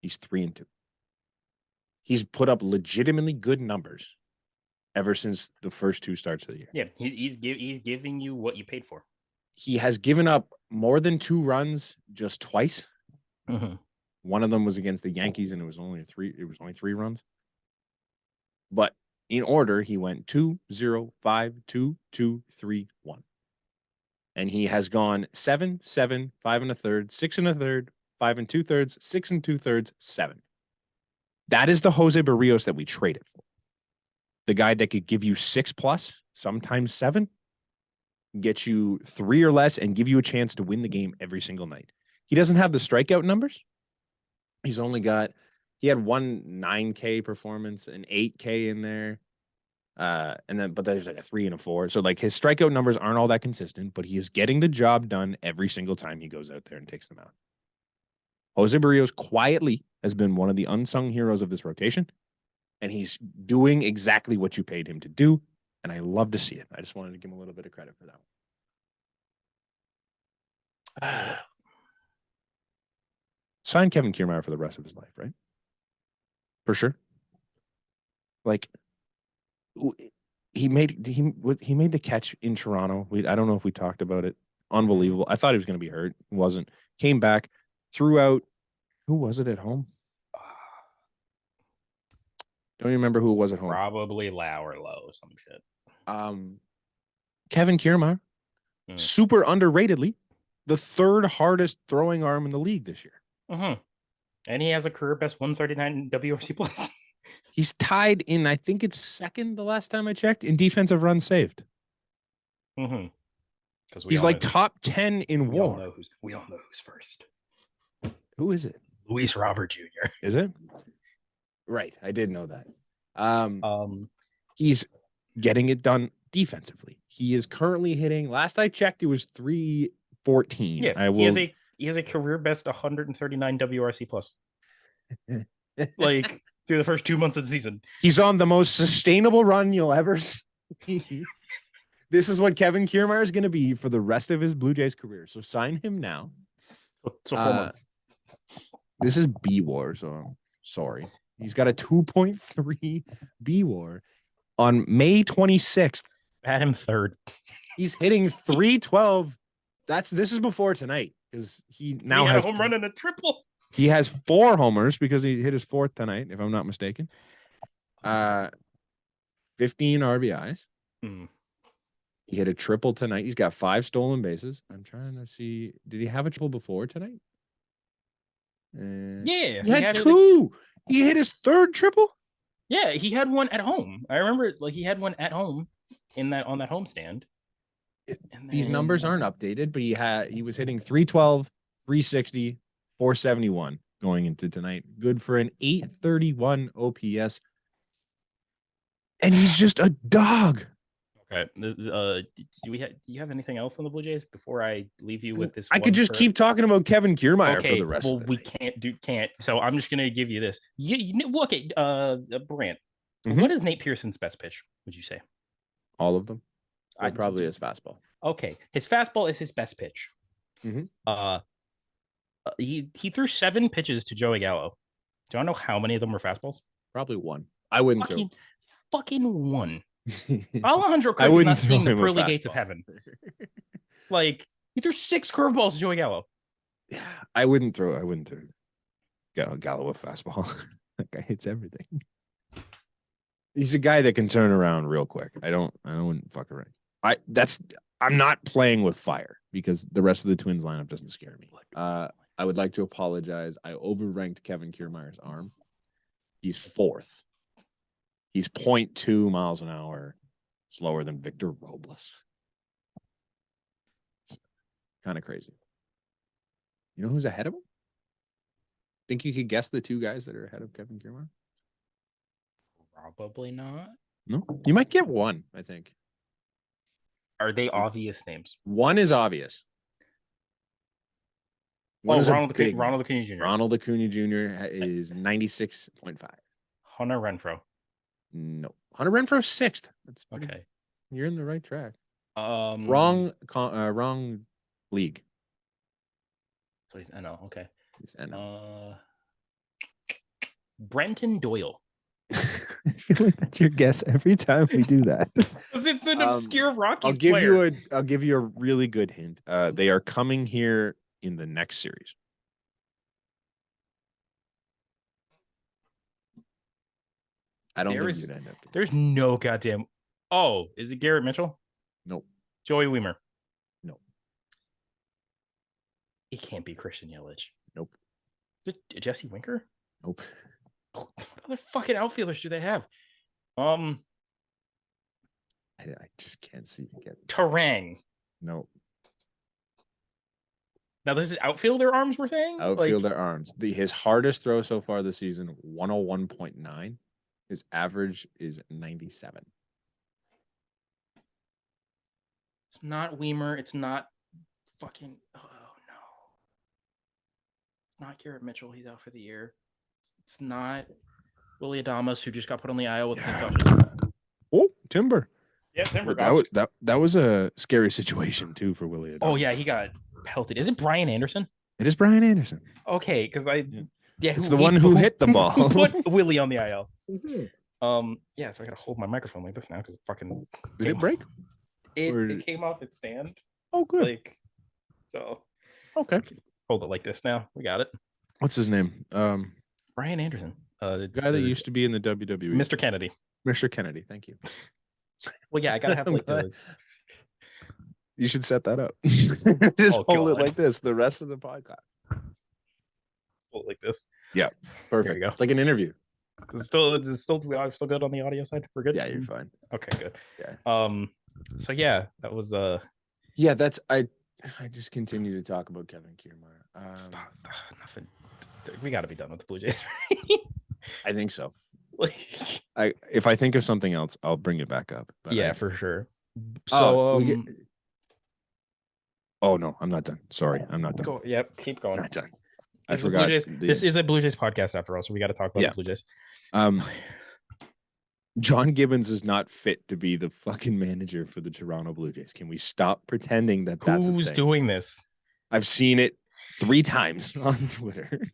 He's 3-2. He's put up legitimately good numbers ever since the first 2 starts of the year. Yeah, he's giving you what you paid for. He has given up more than 2 runs just twice. Mm-hmm. One of them was against the Yankees, and it was only 3 runs. But in order, he went 2, 0, 5, 2, 2, 3, 1. And he has gone 7, 7, 5 1/3, 6 1/3, 5 2/3, 6 2/3, 7. That is the Jose Barrios that we traded for. The guy that could give you 6+, sometimes 7, get you 3 or less, and give you a chance to win the game every single night. He doesn't have the strikeout numbers. He had one 9K performance, an 8K in there. But there's like a 3 and a 4. So like his strikeout numbers aren't all that consistent, but he is getting the job done every single time he goes out there and takes them out. Jose Barrios quietly has been one of the unsung heroes of this rotation, and he's doing exactly what you paid him to do. And I love to see it. I just wanted to give him a little bit of credit for that one. Sign Kevin Kiermaier for the rest of his life, right? For sure. Like, he made the catch in Toronto. I don't know if we talked about it. Unbelievable. I thought he was going to be hurt. He wasn't. Came back, threw out. Who was it at home? Don't even remember who it was at home. Probably Lau or Low, some shit. Kevin Kiermaier, super underratedly, the 3rd hardest throwing arm in the league this year. Mm-hmm. And he has a career best 139 WRC plus. He's tied in, I think it's 2nd the last time I checked, in defensive runs saved. Mm-hmm. He's like top 10 in WAR. We all know who's first. Who is it? Luis Robert Jr. Is it? Right. I did know that. He's getting it done defensively. He is currently hitting, last I checked, it was 314. Yeah, he has a career best 139 WRC plus. Like through the first 2 months of the season. He's on the most sustainable run you'll ever see. This is what Kevin Kiermaier is going to be for the rest of his Blue Jays career. So sign him now. So 4 months. This is B-WAR, so I'm sorry. He's got a 2.3 B-WAR on May 26th. Had him 3rd. He's hitting 312. This is before tonight because he now has a home run and a triple. He has 4 homers because he hit his 4th tonight, if I'm not mistaken. 15 RBIs. Mm. He hit a triple tonight. He's got 5 stolen bases. I'm trying to see. Did he have a triple before tonight? Yeah. He had 2. He hit his 3rd triple? Yeah, he had one at home. I remember he had one at home on that homestand. These numbers aren't updated, but he was hitting 312, 360, 471 going into tonight. Good for an 831 OPS. And he's just a dog. Okay. Do you have anything else on the Blue Jays before I leave you with this? I could just keep talking about Kevin Kiermaier for the rest of the we can't. So I'm just gonna give you this. You look at Brant. Mm-hmm. What is Nate Pearson's best pitch, would you say? All of them. Probably his fastball. Okay. His fastball is his best pitch. Mm-hmm. He threw 7 pitches to Joey Gallo. Do you know how many of them were fastballs? Probably 1. I wouldn't fucking 1. Alejandro Kirk is not seeing the pearly gates of heaven. Like, he threw 6 curveballs to Joey Gallo. Yeah, I wouldn't throw Gallo a fastball. That guy hits everything. He's a guy that can turn around real quick. I don't fuck around. I'm not playing with fire because the rest of the Twins lineup doesn't scare me. I would like to apologize. I overranked Kevin Kiermaier's arm. He's 4th. He's 0.2 miles an hour slower than Victor Robles. It's kind of crazy. You know who's ahead of him? Think you could guess the 2 guys that are ahead of Kevin Kiermaier? Probably not. No, you might get 1, I think. Are they obvious names? 1 is obvious. Ronald Acuna Jr. Ronald Acuna Jr. is 96.5. Hunter Renfroe. No. Hunter Renfroe's 6th. That's funny. Okay. You're in the right track. Wrong league. So he's NL. Okay. He's NL. Brenton Doyle. I feel like that's your guess every time we do that. Because it's an obscure Rockies player. I'll give you a really good hint. They are coming here in the next series. I don't think you'd end up. There's no goddamn. Oh, is it Garrett Mitchell? Nope. Joey Weimer? Nope. It can't be Christian Yelich. Nope. Is it Jesse Winker? Nope. What other fucking outfielders do they have? I just can't see you get Terang. Nope. Now this is outfielder arms we're saying? Outfielder arms. His hardest throw so far this season, 101.9. His average is 97. It's not Weimer. It's not fucking. Oh no. It's not Garrett Mitchell. He's out for the year. It's not Willie Adames, who just got put on the IL with concussion. Oh, Timber. Yeah, Timber. That was a scary situation too for Willie Adames. Oh yeah, he got pelted. Is it Brian Anderson? It is Brian Anderson. Okay, because it's the one who hit the ball. Who put Willie on the IL. Mm-hmm. Yeah, so I gotta hold my microphone like this now because fucking did it break? It came off its stand. Oh, good. Like, so okay. Hold it like this now. We got it. What's his name? Brian Anderson. The guy that used to be in the WWE. Mr. Kennedy. Mr. Kennedy, thank you. Well, yeah, I gotta have like the. You should set that up. Just hold it like this the rest of the podcast. Hold it like this. Yeah, perfect. There you go. It's like an interview. It's still good on the audio side. We're good. Yeah, you're fine. Okay, good. Yeah. So yeah, that was Yeah, that's I just continue to talk about Kevin Kiermaier. Stop. Nothing. We got to be done with the Blue Jays. I think so. If I think of something else, I'll bring it back up. But yeah, for sure. So oh no, I'm not done. Sorry, I'm not done. Yep, keep going. I'm not done. I forgot. This is a Blue Jays podcast after all, so we got to talk about the Blue Jays. John Gibbons is not fit to be the fucking manager for the Toronto Blue Jays. Can we stop pretending that's who's doing this? I've seen it 3 times on Twitter.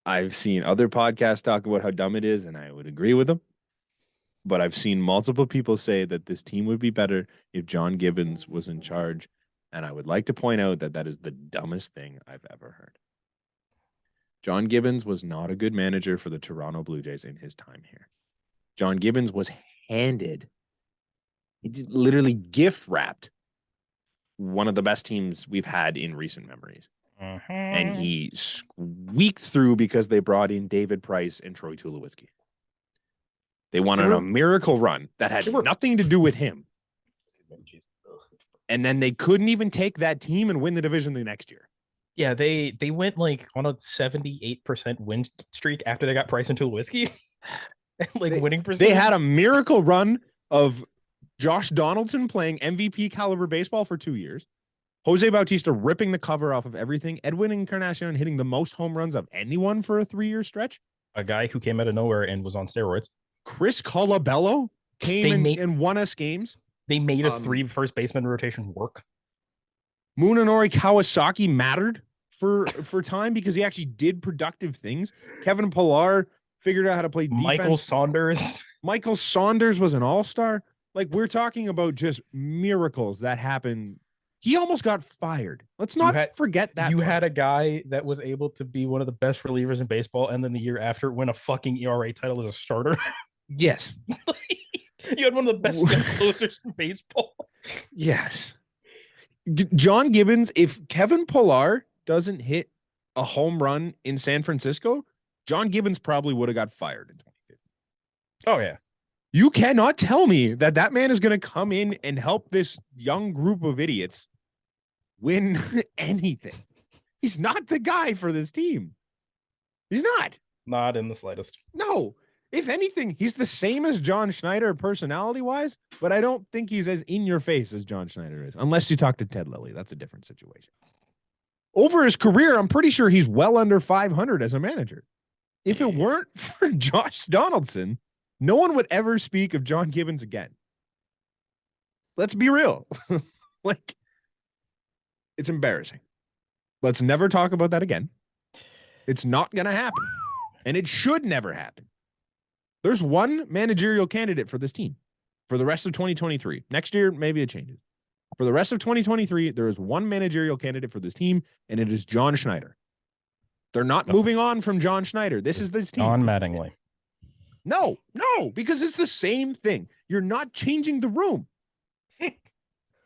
I've seen other podcasts talk about how dumb it is, and I would agree with them. But I've seen multiple people say that this team would be better if John Gibbons was in charge. And I would like to point out that that is the dumbest thing I've ever heard. John Gibbons was not a good manager for the Toronto Blue Jays in his time here. John Gibbons was handed, he literally gift wrapped one of the best teams we've had in recent memories. And he squeaked through because they brought in David Price and Troy Tulowitzki. They won on a miracle run that had nothing to do with him. And then they couldn't even take that team and win the division the next year. Yeah, they went like on a 78% win streak after they got Price and Tulowitzki. Winning percentage. They had a miracle run of Josh Donaldson playing MVP caliber baseball for 2 years. Jose Bautista ripping the cover off of everything. Edwin Encarnacion hitting the most home runs of anyone for a 3-year stretch. A guy who came out of nowhere and was on steroids. Chris Colabello came and won us games. They made a 3 first baseman rotation work. Munenori Kawasaki mattered for time because he actually did productive things. Kevin Pillar figured out how to play defense. Michael Saunders was an all-star. Like, we're talking about just miracles that happened. He almost got fired. Let's not forget that. You had a guy that was able to be one of the best relievers in baseball, and then the year after win a fucking ERA title as a starter. Yes. You had one of the best closers in baseball. Yes. John Gibbons, if Kevin Pillar doesn't hit a home run in San Francisco, John Gibbons probably would have got fired in 2015. Oh, yeah. You cannot tell me that man is going to come in and help this young group of idiots win anything. He's not the guy for this team. He's not. Not in the slightest. No. If anything, he's the same as John Schneider personality-wise, but I don't think he's as in-your-face as John Schneider is, unless you talk to Ted Lilly. That's a different situation. Over his career, I'm pretty sure he's well under 500 as a manager. If it weren't for Josh Donaldson, no one would ever speak of John Gibbons again. Let's be real. Like, it's embarrassing. Let's never talk about that again. It's not going to happen. And it should never happen. There's one managerial candidate for this team for the rest of 2023. Next year, maybe it changes. For the rest of 2023, there is one managerial candidate for this team, and it is John Schneider. They're not moving on from John Schneider. This is this team. Don Mattingly. No, because it's the same thing. You're not changing the room.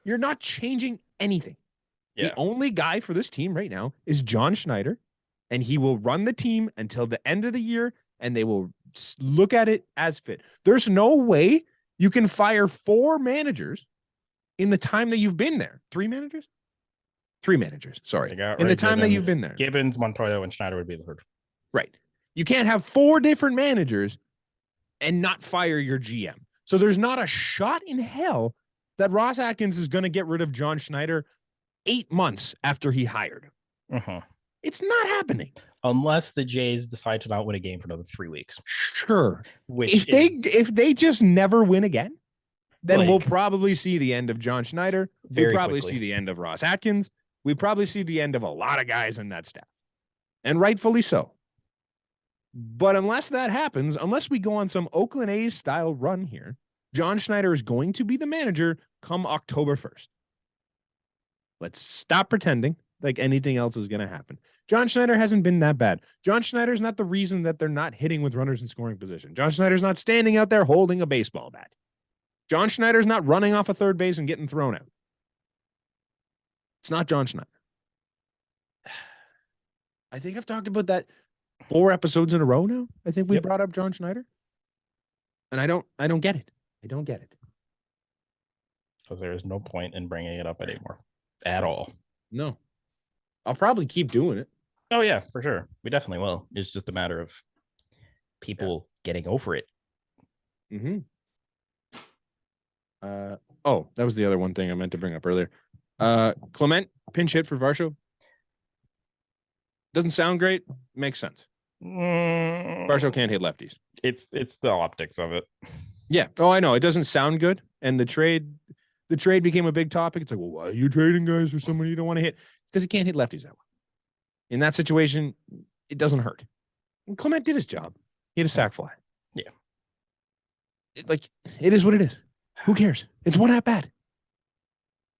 You're not changing anything. Yeah. The only guy for this team right now is John Schneider, and he will run the team until the end of the year, and they will look at it as fit. There's no way you can fire 4 managers in the time that you've been there. 3 managers? 3 managers, sorry. In the time that you've been there. Gibbons, Montoya, and Schneider would be the third. Right. You can't have 4 different managers and not fire your GM. So there's not a shot in hell that Ross Atkins is going to get rid of John Schneider 8 months after he hired him. Uh-huh. It's not happening. Unless the Jays decide to not win a game for another 3 weeks. Sure. If they just never win again, then we'll probably see the end of John Schneider. We'll probably see the end of Ross Atkins. We probably see the end of a lot of guys in that staff. And rightfully so. But unless that happens, unless we go on some Oakland A's style run here, John Schneider is going to be the manager come October 1st. Let's stop pretending like anything else is going to happen. John Schneider hasn't been that bad. John Schneider's not the reason that they're not hitting with runners in scoring position. John Schneider's not standing out there holding a baseball bat. John Schneider's not running off a third base and getting thrown out. It's not John Schneider. I think I've talked about that 4 episodes in a row now. I think we brought up John Schneider. And I don't get it. I don't get it. Because there is no point in bringing it up anymore. At all. No. I'll probably keep doing it. Oh, yeah, for sure. We definitely will. It's just a matter of people getting over it. Mm-hmm. Oh, that was the other one thing I meant to bring up earlier. Clement, pinch hit for Varsho. Doesn't sound great. Makes sense. Varsho can't hit lefties. It's the optics of it. Yeah. Oh, I know. It doesn't sound good. And the trade became a big topic. It's like, well, why are you trading guys for someone you don't want to hit? It's because he can't hit lefties that well. In that situation, it doesn't hurt. And Clement did his job. He had a sac fly. Yeah. It is what it is. Who cares? It's one at bat.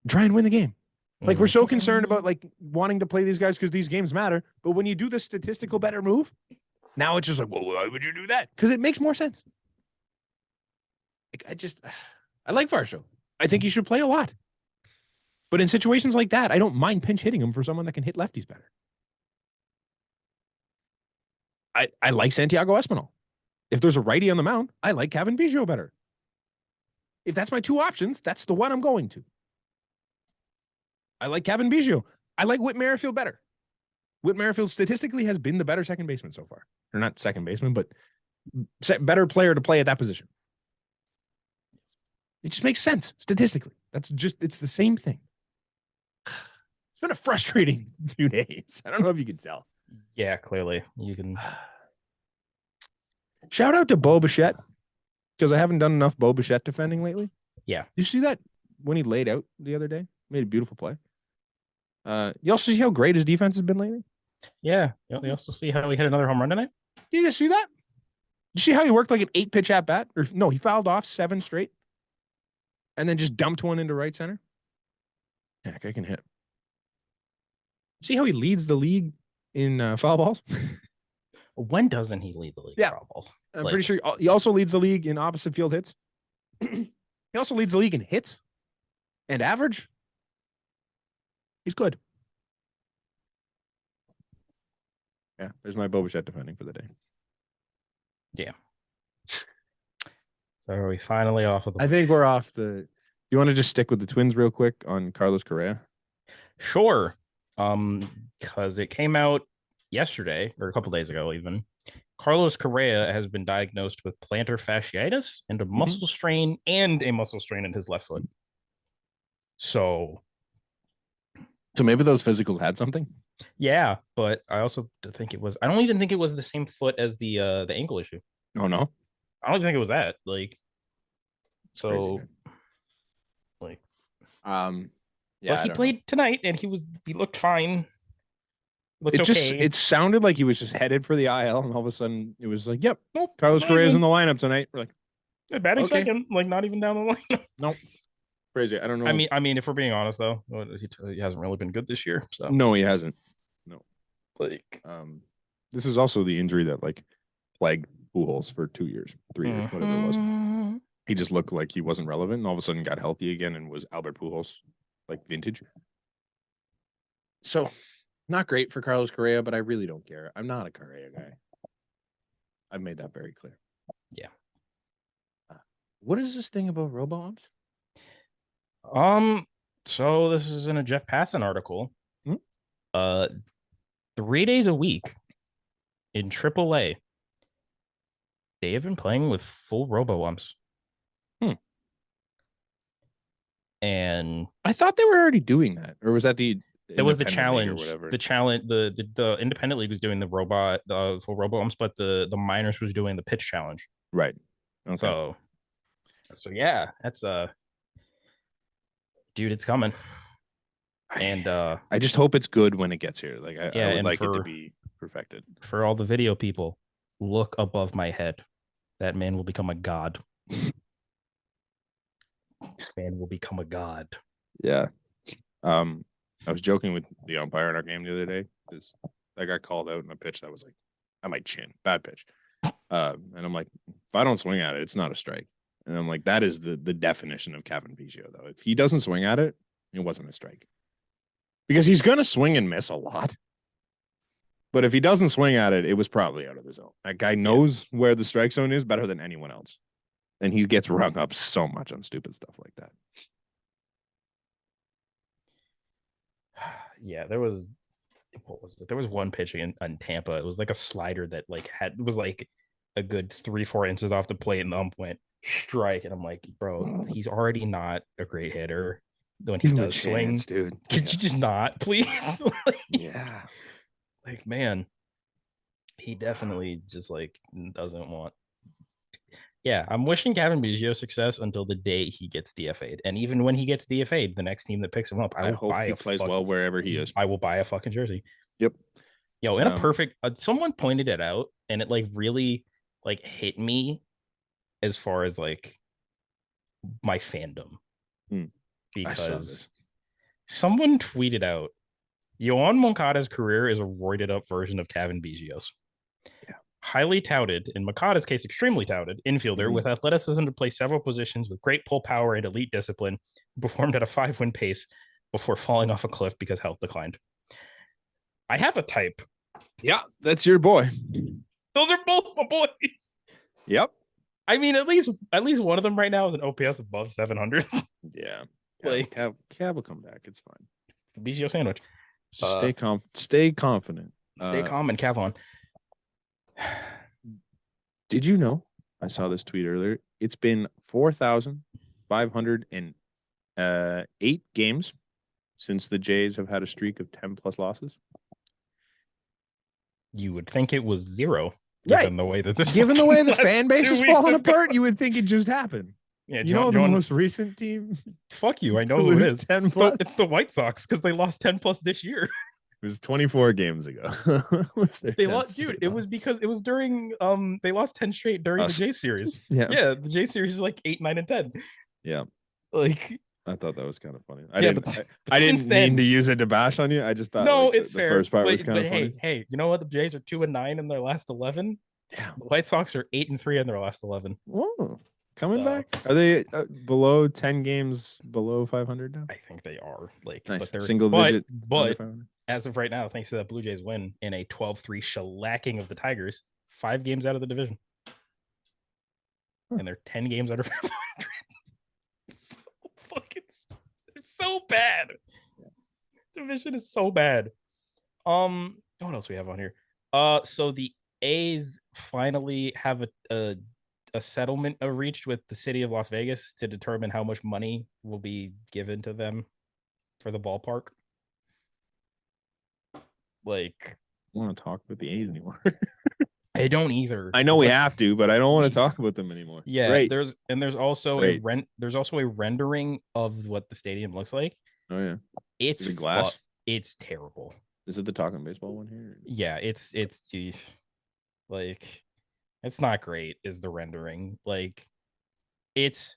Try and win the game. Like, we're so concerned about wanting to play these guys because these games matter. But when you do the statistical better move, now it's just like, well, why would you do that? Because it makes more sense. I like Varsho. I think he should play a lot. But in situations like that, I don't mind pinch hitting him for someone that can hit lefties better. I like Santiago Espinal. If there's a righty on the mound, I like Kevin Biggio better. If that's my two options, that's the one I'm going to. I like Kevin Biggio. I like Whit Merrifield better. Whit Merrifield statistically has been the better second baseman so far. Or not second baseman, but better player to play at that position. It just makes sense statistically. It's the same thing. It's been a frustrating few days. I don't know if you can tell. Yeah, clearly. You can. Shout out to Bo Bichette, because I haven't done enough Bo Bichette defending lately. Yeah. Did you see that when he laid out the other day? Made a beautiful play. You also see how great his defense has been lately? Yeah. You also see how he hit another home run tonight? Did you see that? You see how he worked like an 8-pitch at bat? Or no, he fouled off 7 straight and then just dumped one into right center. Heck, I can hit. See how he leads the league in foul balls? When doesn't he lead the league in foul balls? I'm pretty sure he also leads the league in opposite field hits. He also leads the league in hits and average. He's good. Yeah, there's my Bo Bichette defending for the day. Yeah. So are we finally off of the... I think we're off the... You want to just stick with the Twins real quick on Carlos Correa? Sure. Because it came out yesterday, or a couple days ago even. Carlos Correa has been diagnosed with plantar fasciitis and a muscle strain in his left foot. So maybe those physicals had something? Yeah, but I also think it was... I don't even think it was the same foot as the ankle issue. Oh, no? I don't think it was that. Like, so... Crazy, yeah, but he played tonight and he looked fine. It sounded like he was just headed for the IL, and all of a sudden it was like, yep, nope, Carlos Correa's in the lineup tonight. We're like, batting second, like not even down the line. Nope. Crazy. I don't know. I mean, if we're being honest though, he hasn't really been good this year. So no, he hasn't. No. Like, this is also the injury that like plagued Pujols for 2 years, 3 years, whatever it was. He just looked like he wasn't relevant, and all of a sudden got healthy again and was Albert Pujols, like vintage. So, not great for Carlos Correa, but I really don't care. I'm not a Correa guy. I've made that very clear. Yeah. What is this thing about robo-umps? So this is in a Jeff Passan article. 3 days a week in AAA, they have been playing with full robo-umps. And I thought they were already doing that, or was that there was the challenge? The challenge, the independent league was doing the full robo-umps, but the minors was doing the pitch challenge. Right. Okay. So yeah, that's dude, it's coming. And I just hope it's good when it gets here. Like I would like it to be perfected. For all the video people, look above my head. That man will become a god. This man will become a god. Yeah. I was joking with the umpire in our game the other day because I got called out in a pitch that was like on my chin, bad pitch. And I'm like, if I don't swing at it, it's not a strike. And I'm like, that is the definition of Kevin Biggio, though. If he doesn't swing at it, it wasn't a strike. Because he's going to swing and miss a lot. But if he doesn't swing at it, it was probably out of the zone. That guy knows where the strike zone is better than anyone else. And he gets rung up so much on stupid stuff like that. Yeah, there was one pitch in Tampa. It was like a slider that was like a good 3-4 inches off the plate, and the ump went strike. And I'm like, bro, he's already not a great hitter. When he does swing, dude, could you just not, please? Yeah. Like, man, he definitely just like doesn't want. Yeah, I'm wishing Kevin Biggio success until the day he gets DFA'd. And even when he gets DFA'd, the next team that picks him up, I hope he plays well wherever he is. I will buy a fucking jersey. Yep. Yo, in a perfect, someone pointed it out, and it like really like hit me as far as like my fandom. Because someone tweeted out, Yoan Moncada's career is a roided up version of Kevin Biggio's. Yeah. Highly touted, in Moncada's case, extremely touted, infielder with athleticism to play several positions with great pull power and elite discipline, performed at a 5-win pace before falling off a cliff because health declined. I have a type. Yeah, that's your boy. Those are both my boys. Yep. I mean, at least one of them right now is an OPS above 700. Yeah. Like Cab will come back. It's fine. it's a BGO sandwich. Stay confident. Stay calm and Cav on. Did you know? I saw this tweet earlier. It's been 4,508 games since the Jays have had a streak of 10 plus losses. You would think it was 0, given the way that this given the way the last fan base 2 is weeks falling have apart, gone. you would think it just happened. Yeah, you know the most recent team. Fuck you! I know to who it lose is. 10 plus? It's the White Sox because they lost 10 plus this year. It was 24 games ago. Was their They 10 lost, straight dude. It was loss? because it was during they lost 10 straight during the Us. J series. Yeah. The J series is like 8, 9, and 10. Yeah. Like I thought that was kind of funny. Yeah, I didn't since mean then- to use it to bash on you. I just thought no, like, it's the fair. first part but, was kind of funny. Hey, you know what? The Jays are 2 and 9 in their last 11. Yeah. The White Sox are 8 and 3 in their last 11. Whoa. Coming So- back? Are they below 10 games below 500 now? I think they are like Nice. but they're Single digit. But as of right now, thanks to that Blue Jays win in a 12-3 shellacking of the Tigers, 5 games out of the division. And they're 10 games out of 500. So fucking, they're so bad. Division is so bad. What else we have on here? So the A's finally have a settlement reached with the city of Las Vegas to determine how much money will be given to them for the ballpark. Like, I don't want to talk about the A's anymore. I don't either. I know we have to, but I don't want to talk about them anymore. Yeah, Great. there's also Great. there's also a rendering of what the stadium looks like. Oh yeah. It's Is it glass? It's terrible. Is it the Talking Baseball one here? Yeah, it's like it's not great is the rendering. Like it's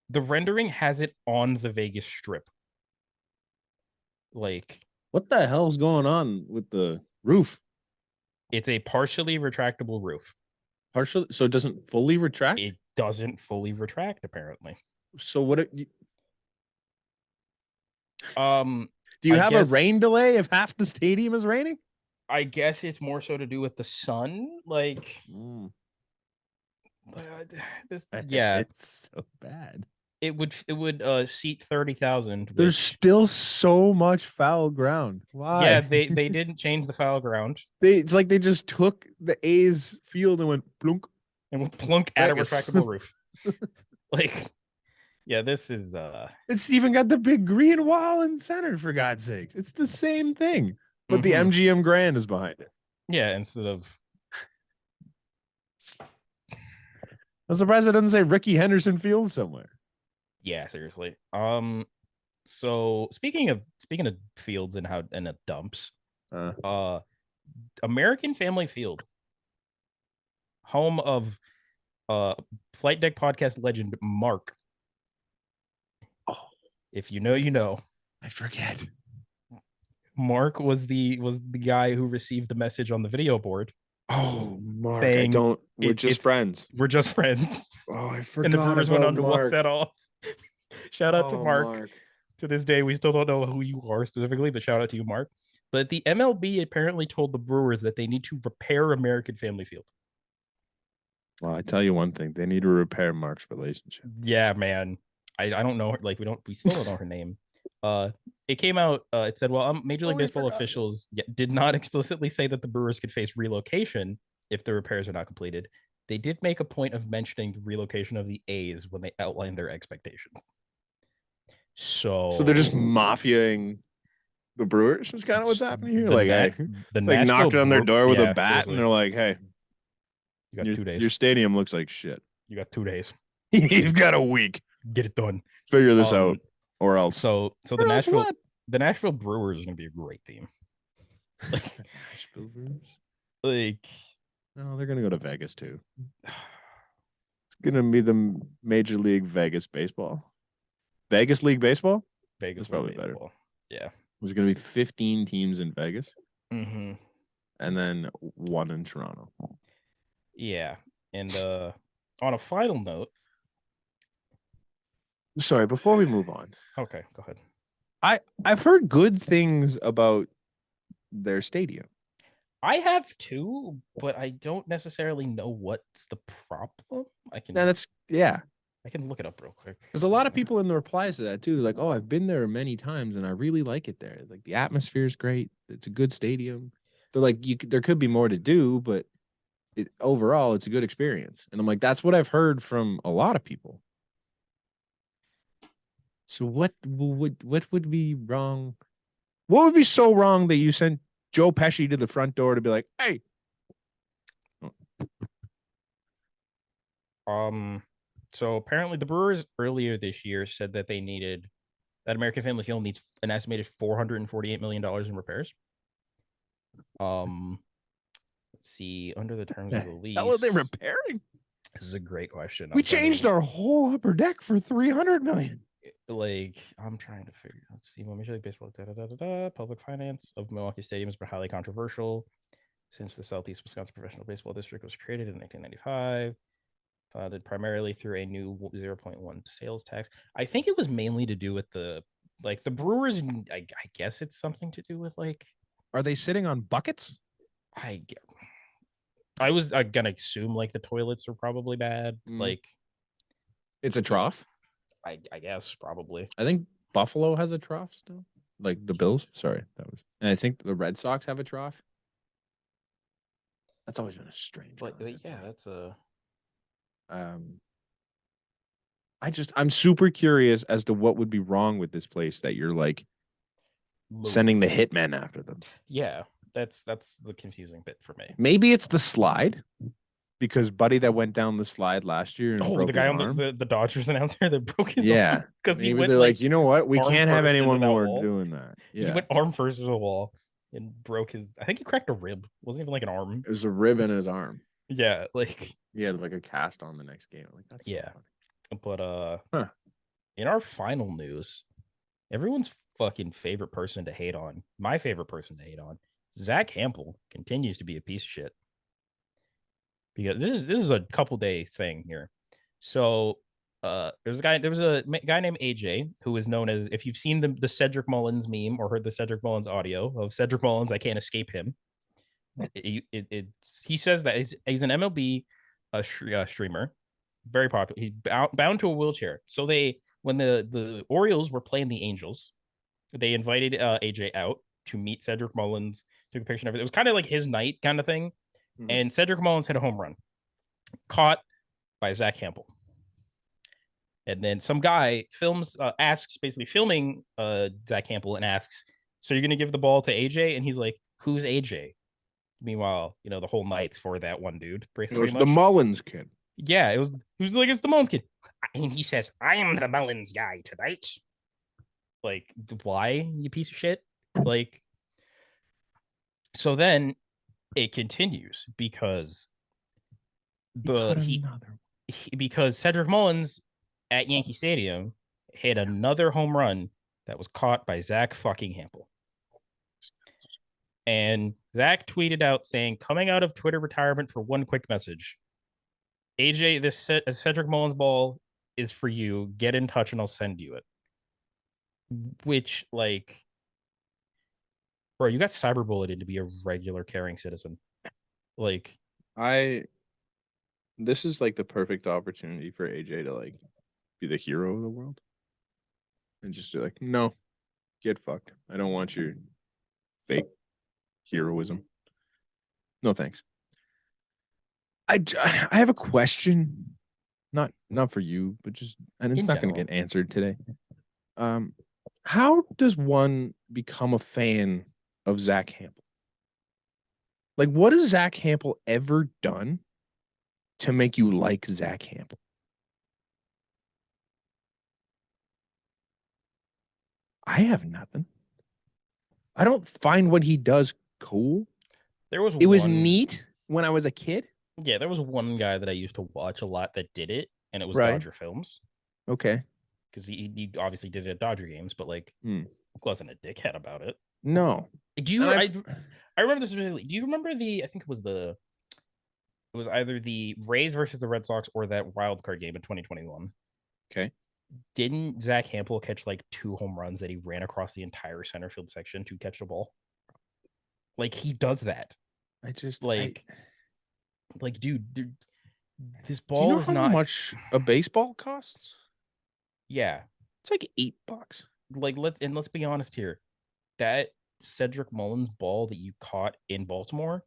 the rendering has it on the Vegas Strip. Like What the hell's going on with the roof? it's a partially retractable roof. Partially, so it doesn't fully retract? It doesn't fully retract apparently. So what Do do you I have guess- a rain delay if half the stadium is raining? I guess it's more so to do with the sun. Like this, yeah, It's so bad. it would seat 30,000. There's still so much foul ground. Why? Yeah, they didn't change the foul ground it's like they just took the A's field and went plunk. and would plunk at a Vegas. retractable roof. Like, yeah, this is It's even got the big green wall in center, for God's sakes. It's the same thing, but the Mhm. MGM Grand is behind it. yeah. Instead of I'm surprised it doesn't say Ricky Henderson Field somewhere. yeah, seriously. So speaking of fields and the dumps, American Family Field, home of Flight Deck podcast legend Mark. Oh, If you know, you know. I forget. Mark was the guy who received the message on the video board. Oh, Mark, Saying we're just friends. We're just friends. Oh, I forgot. And the Brewers went about on to walk Mark. that off. Shout out to Oh, Mark. To this day, we still don't know who you are specifically, but shout out to you, Mark. But the MLB apparently told the Brewers that they need to repair American Family Field. Well, I tell you one thing, they need to repair Mark's relationship. Yeah, man. I don't know her. Like we still don't know her name. It came out. It said, well, Major League Totally Baseball forgot. officials did not explicitly say that the Brewers could face relocation if the repairs are not completed. They did make a point of mentioning the relocation of the A's when they outlined their expectations. So they're just mafiaing the Brewers. Is kind of what's happening here. the Like, Nat- hey, the like Nashville knocked on their door with yeah, a bat, seriously. and they're like, "Hey, You got 2 days. your stadium looks like shit. You got 2 days. You've got a week. Get it done. Figure this out, or else." So the Or else Nashville what? the Nashville Brewers is gonna be a great team. Nashville Brewers? Like No, they're gonna go to Vegas too. It's gonna be the Major League Vegas Baseball. Vegas League Baseball? Vegas That's probably will be better. baseball. Yeah. There's gonna be 15 teams in Vegas, Mm-hmm. and then one in Toronto. Yeah. And on a final note, Sorry, before we move on, okay, go ahead. I've heard good things about their stadium. I have two, but I don't necessarily know what's the problem. I can look it up real quick. There's a lot of people in the replies to that too. They're like, "Oh, I've been there many times and I really like it there. Like the atmosphere is great. It's a good stadium." They're like, there could be more to do, but overall, it's a good experience. And I'm like, that's what I've heard from a lot of people. So what would be wrong? What would be so wrong that you sent Joe Pesci to the front door to be like, "Hey"? So apparently the Brewers earlier this year said that American Family Field needs an estimated $448 million in repairs. Let's see, under the terms of the lease. How are they repairing? This is a great question. We changed our whole upper deck for $300 million. Like, I'm trying to figure. Let's see. Major League Baseball. Public finance of Milwaukee Stadium has been highly controversial since the Southeast Wisconsin Professional Baseball District was created in 1995. Funded primarily through a new 0.1 sales tax. I think it was mainly to do with the Brewers. I guess it's something to do with like. Are they sitting on buckets? I was gonna assume like the toilets are probably bad. Like, it's a trough. I guess probably. I think Buffalo has a trough still. Like the Bills. Sorry, that was. And I think the Red Sox have a trough. That's always been a strange. But yeah, that's a. I'm super curious as to what would be wrong with this place that you're like sending the hitmen after them. Yeah, that's the confusing bit for me. Maybe it's the slide, because buddy that went down the slide last year and broke the guy his on arm. the Dodgers announcer that broke his arm because he went they're like, you know what, we can't have anyone more doing that. Yeah, he went arm first to the wall and broke his. I think he cracked a rib. It wasn't even like an arm. It was a rib in his arm. Yeah, like he had like a cast on the next game. Like that's yeah. So but in our final news, everyone's fucking favorite person to hate on, my favorite person to hate on, Zach Hampel, continues to be a piece of shit. Because this is a couple day thing here. So there was a guy named AJ who is known as, if you've seen the Cedric Mullins meme or heard the Cedric Mullins audio of Cedric Mullins, I can't escape him. He says that he's an MLB streamer, very popular. He's bound to a wheelchair. So when the Orioles were playing the Angels, they invited AJ out to meet Cedric Mullins, took a picture and everything. It was kind of like his night kind of thing. Mm-hmm. And Cedric Mullins hit a home run, caught by Zach Hampel. And then some guy filming Zach Hampel and asks, "So you're going to give the ball to AJ?" And he's like, "Who's AJ?" Meanwhile, the whole night's for that one dude. It was the Mullins kid. Yeah, it was like, it's the Mullins kid. And he says, "I am the Mullins guy tonight." Like, why, you piece of shit? Like, so then it continues because because Cedric Mullins at Yankee Stadium hit another home run that was caught by Zach fucking Hampel. And Zach tweeted out saying, "Coming out of Twitter retirement for one quick message. AJ, this Cedric Mullins ball is for you. Get in touch and I'll send you it." Which, like, bro, you got cyberbulleted to be a regular caring citizen. Like, this is like the perfect opportunity for AJ to like be the hero of the world and just be like, "No, get fucked. I don't want your fake heroism. No thanks." I have a question, not for you, but just, and it's not going to get answered today. How does one become a fan of Zach Hampel? Like, what has Zach Hampel ever done to make you like Zach Hampel? I have nothing. I don't find what he does cool. It was neat when I was a kid. Yeah, there was one guy that I used to watch a lot that did it, and it was Dodger Films. Okay. Because he obviously did it at Dodger games, but like, wasn't a dickhead about it. No. Do you? I remember this specifically. Do you remember I think it was either the Rays versus the Red Sox or that wild card game in 2021. Okay. Didn't Zach Hampel catch like 2 home runs that he ran across the entire center field section to catch the ball? Like, he does that. like, dude, this do you know ball is how not. much a baseball costs? Yeah, It's like $8. like let's be honest here. That Cedric Mullins ball that you caught in Baltimore,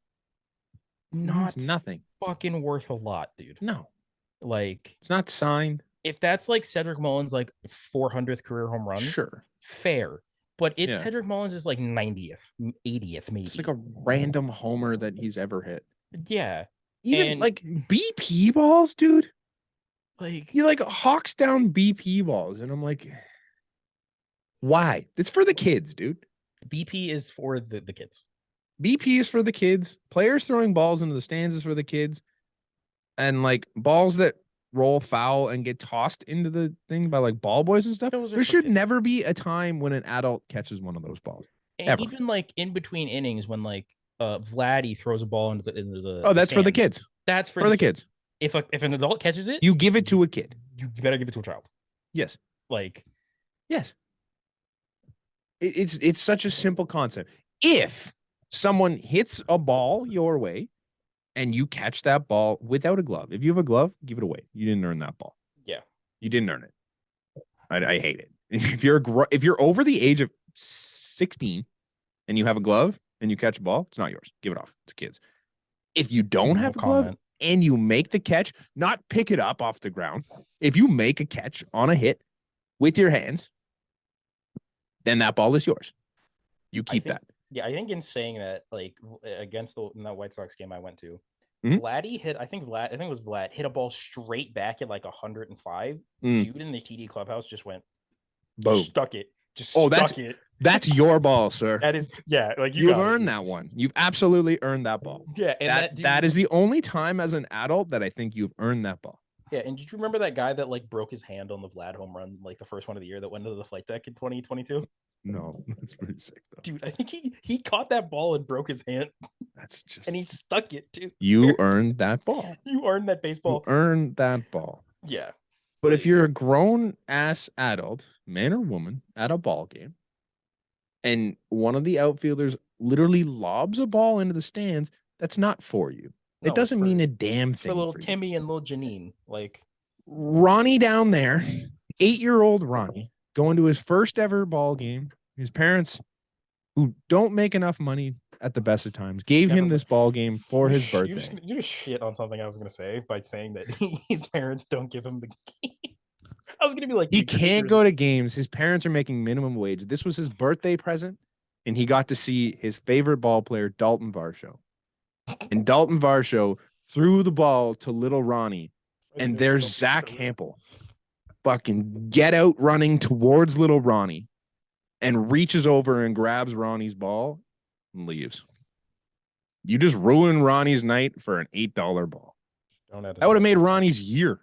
Means not nothing. fucking worth a lot, dude. No, Like, it's not signed. if that's like Cedric Mullins' like 400th career home run, Sure. fair. But it's Yeah. Cedric Mullins is like 90th, 80th, maybe. It's like a random homer that he's ever hit. Yeah. Even And like BP balls, dude. like, He like hawks down BP balls, and I'm like, why? It's for the kids, dude. BP is for the kids. BP is for the kids. Players throwing balls into the stands is for the kids. And like balls that roll foul and get tossed into the thing by like ball boys and stuff. Those are There for should kids. never be a time when an adult catches one of those balls. And Ever. even like in between innings when like Vladdy throws a ball into the Oh, that's stands, for the kids. That's for the kids. If an adult catches it, you give it to a kid. You better give it to a child. Yes. Like, yes. It's such a simple concept. If someone hits a ball your way and you catch that ball without a glove, if you have a glove, give it away. You didn't earn that ball. Yeah. You didn't earn it. I hate it. If you're over the age of 16 and you have a glove and you catch a ball, it's not yours. Give it off. It's kids. If you don't have a glove and you make the catch, not pick it up off the ground. If you make a catch on a hit with your hands, then that ball is yours. You keep that. Yeah, I think in saying that, like against in that White Sox game I went to, Vladdy hit. I think it was Vlad hit a ball straight back at like 105. Dude in the TD clubhouse just went, boom, stuck it. Just stuck it. That's your ball, sir. That is, yeah. Like you've earned that one. You've absolutely earned that ball. Yeah, and that is the only time as an adult that I think you've earned that ball. Yeah, and did you remember that guy that like broke his hand on the Vlad home run, like the first one of the year that went into the flight deck in 2022? No, that's pretty sick though. Dude, I think he caught that ball and broke his hand. That's just, and he stuck it too. You earned that ball. You earned that baseball. You earned that ball. Yeah. But if you're a grown ass adult, man or woman, at a ball game, and one of the outfielders literally lobs a ball into the stands, that's not for you. No, it doesn't mean a damn thing. For little Timmy and little Janine, like Ronnie down there, 8-year-old Ronnie, going to his first ever ball game. His parents, who don't make enough money at the best of times, gave him this ball game for his birthday. You just shit on something I was going to say by saying that his parents don't give him the games. I was going to be like, he can't go to games. His parents are making minimum wage. This was his birthday present, and he got to see his favorite ball player, Dalton Varsho. And Dalton Varsho threw the ball to little Ronnie, and there's Zach Hampel fucking get out running towards little Ronnie and reaches over and grabs Ronnie's ball and leaves. You just ruined Ronnie's night for an $8 ball. That would have made Ronnie's year.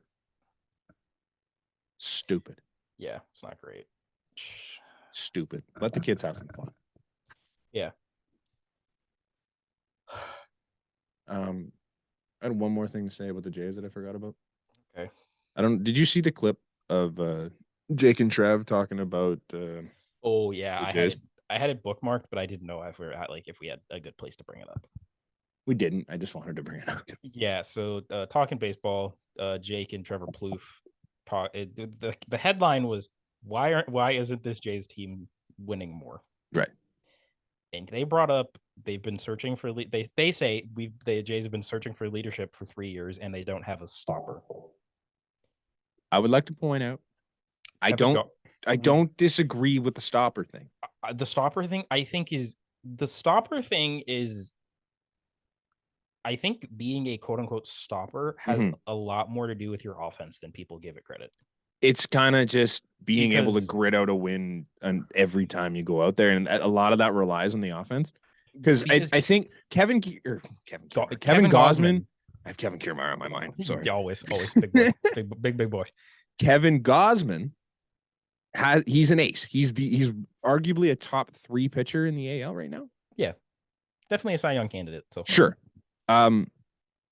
Stupid. Yeah, it's not great. Stupid. Let the kids have some fun. Yeah. I had one more thing to say about the Jays that I forgot about. Okay. Did you see the clip of Jake and Trev talking about oh yeah, I had it bookmarked, but I didn't know if we had a good place to bring it up. We didn't. I just wanted to bring it up. Yeah, so talking baseball, Jake and Trevor Plouffe talk. The headline was why isn't this Jays team winning more? Right. And they brought up they've been searching for they say the Jays have been searching for leadership for 3 years and they don't have a stopper. I would like to point out I don't disagree with the stopper thing. The stopper thing I think being a quote unquote stopper has a lot more to do with your offense than people give it credit. It's kind of just being able to grit out a win every time you go out there. And a lot of that relies on the offense. Because I think Kevin Gosman. I have Kevin Kiermaier on my mind. Sorry. Always big boy. big boy. Kevin Gosman he's an ace. He's arguably a top 3 pitcher in the AL right now. Yeah. Definitely a Cy Young candidate. So sure. I'm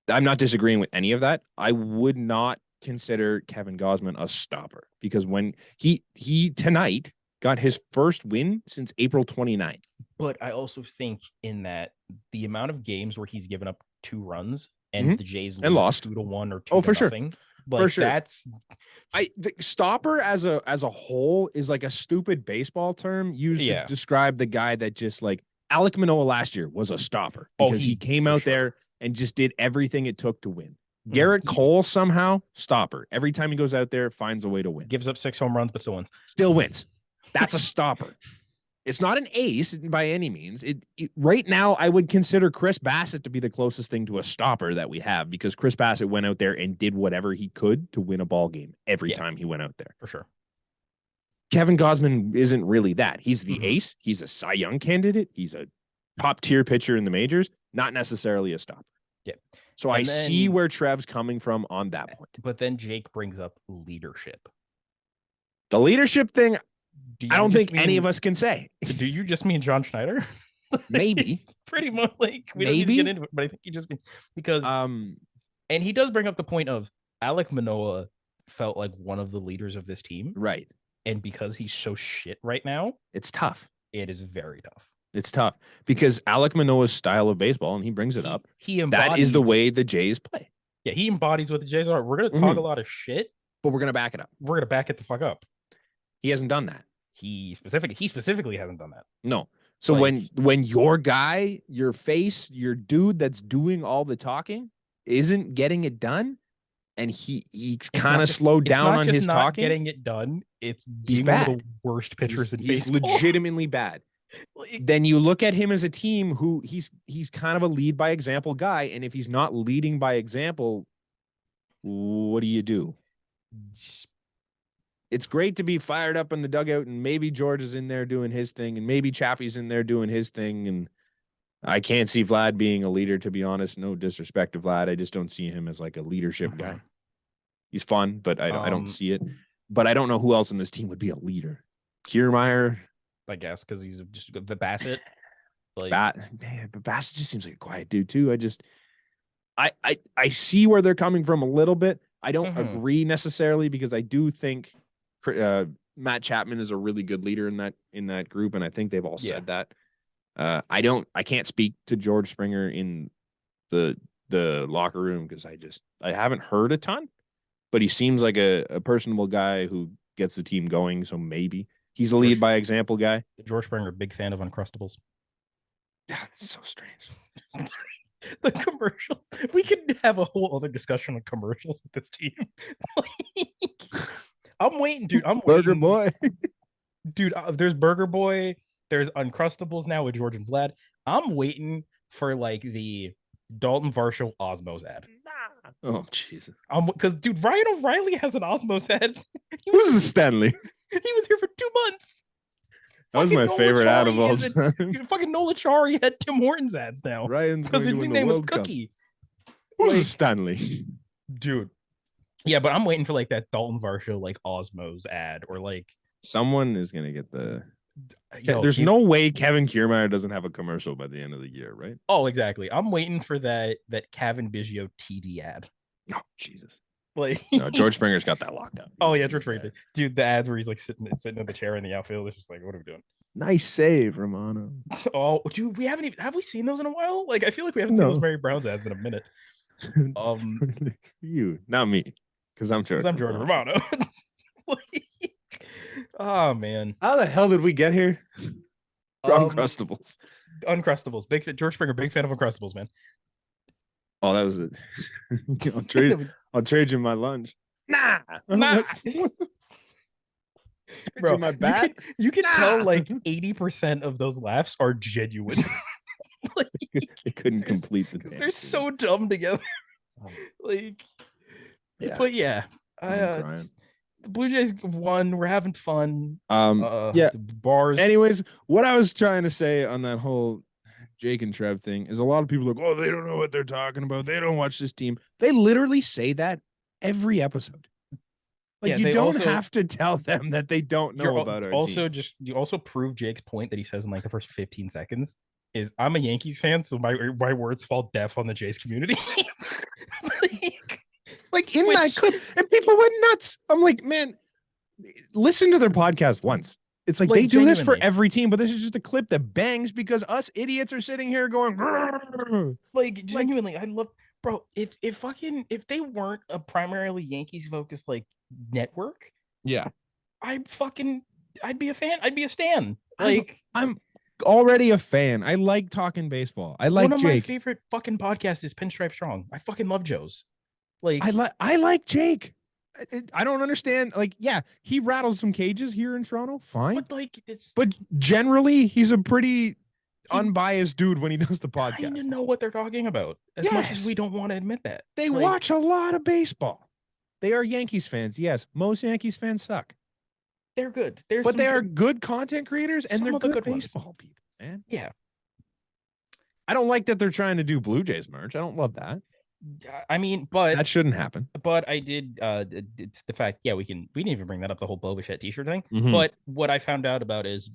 not disagreeing with any of that. I would not consider Kevin Gosman a stopper because when he tonight got his first win since April 29th. But I also think in that the amount of games where he's given up 2 runs and the Jays and lose lost 2-1 or 2 Oh, to for sure. nothing, For like sure. that's the stopper as a whole is like a stupid baseball term used to describe the guy that just like Alek Manoah last year was a stopper because he came out there and just did everything it took to win. Garrett Cole somehow stopper. Every time he goes out there, finds a way to win. Gives up 6 home runs, but still wins. Still wins. That's a stopper. It's not an ace by any means. Right now, I would consider Chris Bassett to be the closest thing to a stopper that we have because Chris Bassett went out there and did whatever he could to win a ball game every time he went out there. For sure. Kevin Gausman isn't really that. He's the ace. He's a Cy Young candidate. He's a top tier pitcher in the majors, not necessarily a stopper. Yeah. So I see where Trev's coming from on that point. But then Jake brings up leadership. The leadership thing, I don't think any of us can say. Do you just mean John Schneider? Maybe. Pretty much like we don't need to get into it, but I think you just mean because and he does bring up the point of Alek Manoah felt like one of the leaders of this team. Right. And because he's so shit right now, it's tough. It is very tough. It's tough because Alek Manoah's style of baseball, and he brings it up. That is the way the Jays play. Yeah, he embodies what the Jays are. We're going to talk a lot of shit, but we're going to back it up. We're going to back it the fuck up. He hasn't done that. He specifically hasn't done that. No. So when your guy, your face, your dude that's doing all the talking isn't getting it done, and he's kind of slowed down on his talking, getting it done. It's being one of the worst pitchers in baseball. He's legitimately bad. Then you look at him as a team who he's kind of a lead by example guy, and if he's not leading by example, what do? It's great to be fired up in the dugout, and maybe George is in there doing his thing, and maybe Chappie's in there doing his thing, and I can't see Vlad being a leader, to be honest. No disrespect to Vlad. I just don't see him as like a leadership guy. He's fun, but I don't see it. But I don't know who else in this team would be a leader. Kiermaier, I guess, because he's just the Bassett. But Bassett just seems like a quiet dude too. I see where they're coming from a little bit. I don't agree necessarily because I do think Matt Chapman is a really good leader in that group, and I think they've all said that. I can't speak to George Springer in the locker room because I haven't heard a ton, but he seems like a personable guy who gets the team going. So maybe he's a lead by example guy. George Springer, big fan of Uncrustables. That's so strange. The commercials. We could have a whole other discussion on commercials with this team. I'm waiting, dude. Burger Boy. Dude, there's Burger Boy. There's Uncrustables now with George and Vlad. I'm waiting for like the Dalton Varsho Osmos ad. Oh, Jesus. Because, dude, Ryan O'Reilly has an Osmos ad. Who's the Stanley? He was here for 2 months. That was my favorite ad of all time. Fucking Nola Chari had Tim Hortons ads now. Ryan's because his nickname was Cookie. Who's the Stanley? Dude. Yeah, but I'm waiting for like that Dalton Varsho like Osmos ad or like someone is gonna get the. There's no way Kevin Kiermaier doesn't have a commercial by the end of the year, right? Oh, exactly. I'm waiting for that Kevin Biggio TD ad. Oh, Jesus. Like no, George Springer's got that locked up. Oh yeah, George Springer. Dude, the ads where he's like sitting in the chair in the outfield. It's just like, what are we doing? Nice save, Romano. Oh, dude, have we seen those in a while? Like, I feel like we haven't seen those Mary Browns ads in a minute. You, not me, because I'm Jordan Romano. Oh man, how the hell did we get here? Uncrustables. George Springer, big fan of Uncrustables, man. Oh, that was it. I'll trade you my lunch. Nah. Bro, my bat? You can tell like 80% of those laughs are genuine. Like, they couldn't complete the they're so dumb together. Like, but yeah, the Blue Jays won. We're having fun. The bars. Anyways, what I was trying to say on that whole Jake and Trev thing is a lot of people are like, oh, they don't know what they're talking about. They don't watch this team. They literally say that every episode. Like, you don't have to tell them that they don't know about our team. You also prove Jake's point that he says in like the first 15 seconds is I'm a Yankees fan, so my words fall deaf on the Jays community. like in that clip, and people went nuts. I'm like, man, listen to their podcast once. it's like they do this for every team, but this is just a clip that bangs because us idiots are sitting here going like genuinely. I love, bro. If they weren't a primarily Yankees focused like network, yeah, I'd be a fan. I'd be a stan. Like I'm already a fan. I like talking baseball. I like one of Jake. my favorite fucking podcasts is Pinstripe Strong. I fucking love Joe's. Like I like Jake. I don't understand. Like, yeah, he rattles some cages here in Toronto. Fine. But like but generally he's a pretty unbiased dude when he does the podcast. Kind of know what they're talking about as much as we don't want to admit that. They watch a lot of baseball. They are Yankees fans. Yes, most Yankees fans suck. They're good. But they are good content creators and they're good baseball people, man. Yeah. I don't like that they're trying to do Blue Jays merch. I don't love that. I mean, but that shouldn't happen. But I did. It's the fact. Yeah, we didn't even bring that up, the whole Boba Fett T-shirt thing. But what I found out about is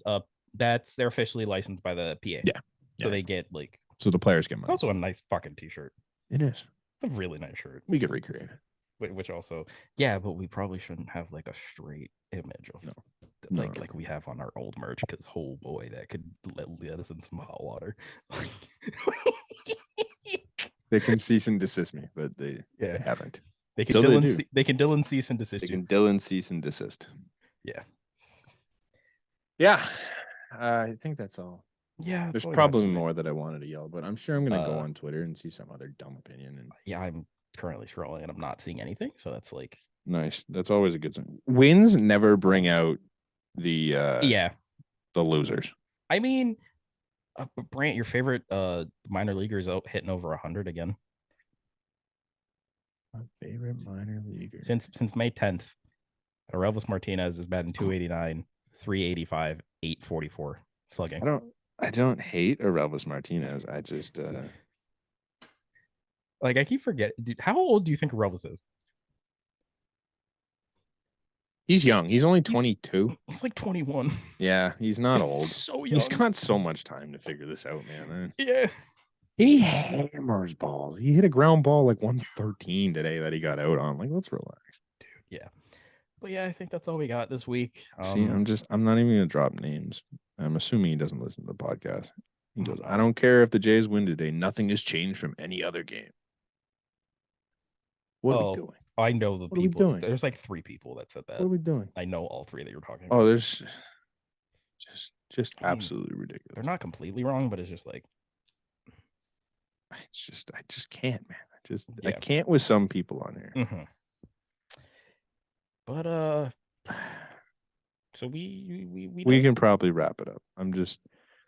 they're officially licensed by the PA. Yeah. So they get like. So the players get money. Also a nice fucking T-shirt. It is. It's a really nice shirt. We could recreate it. Which also, yeah, but we probably shouldn't have like a straight image of like we have on our old merch, because oh boy, that could let us in some hot water. They can cease and desist me, but they haven't. They can Dylan cease and desist. They can Dylan cease and desist. Yeah. Yeah. I think that's all. Yeah. There's probably more that I wanted to yell, but I'm sure I'm gonna go on Twitter and see some other dumb opinion. And yeah, I'm currently scrolling and I'm not seeing anything. So that's like nice. That's always a good thing. Wins never bring out the the losers. I mean, Brant, your favorite minor leaguer is out hitting over 100 again. My favorite minor leaguer since May 10th, Aurelvis Martinez is batting 289, 385, 844 slugging. I don't hate Aurelvis Martinez. I just like I keep forgetting. Dude, how old do you think Aurelvis is? He's young. He's only 22. He's like 21. Yeah, he's not old. He's so young. He's got so much time to figure this out, man. Yeah. He hammers balls. He hit a ground ball like 113 today that he got out on. Like, let's relax. Dude, yeah. But yeah, I think that's all we got this week. See, I'm not even gonna drop names. I'm assuming he doesn't listen to the podcast. He goes, I don't care if the Jays win today. Nothing has changed from any other game. What are we doing? I know the people. There's like 3 people that said that. What are we doing? I know all 3 that you're talking about. Oh, there's just absolutely ridiculous. They're not completely wrong, but it's just like I just can't, man. I can't with some people on here. Mm-hmm. But so we can probably wrap it up. I'm just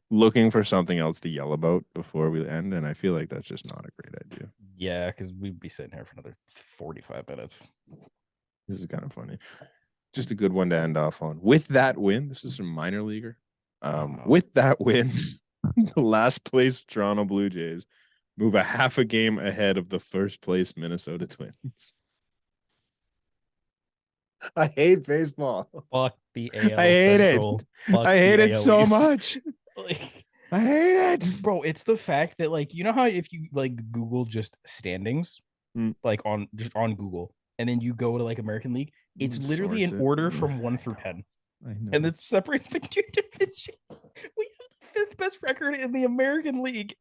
looking for something else to yell about before we end, and I feel like that's just not a great idea. Yeah, because we'd be sitting here for another 45 minutes. This is kind of funny. Just a good one to end off on. With that win, this is some minor leaguer. With that win, the last place Toronto Blue Jays move a half a game ahead of the first place Minnesota Twins. I hate baseball. Fuck the AL I hate Central. it. I hate it so much. I hate it. Bro, it's the fact that, like, you know how if you like Google just standings, like on Google, and then you go to like American League, it's literally in order from 1 through 10. I know. And it's separate the 2 divisions. We have the 5th best record in the American League.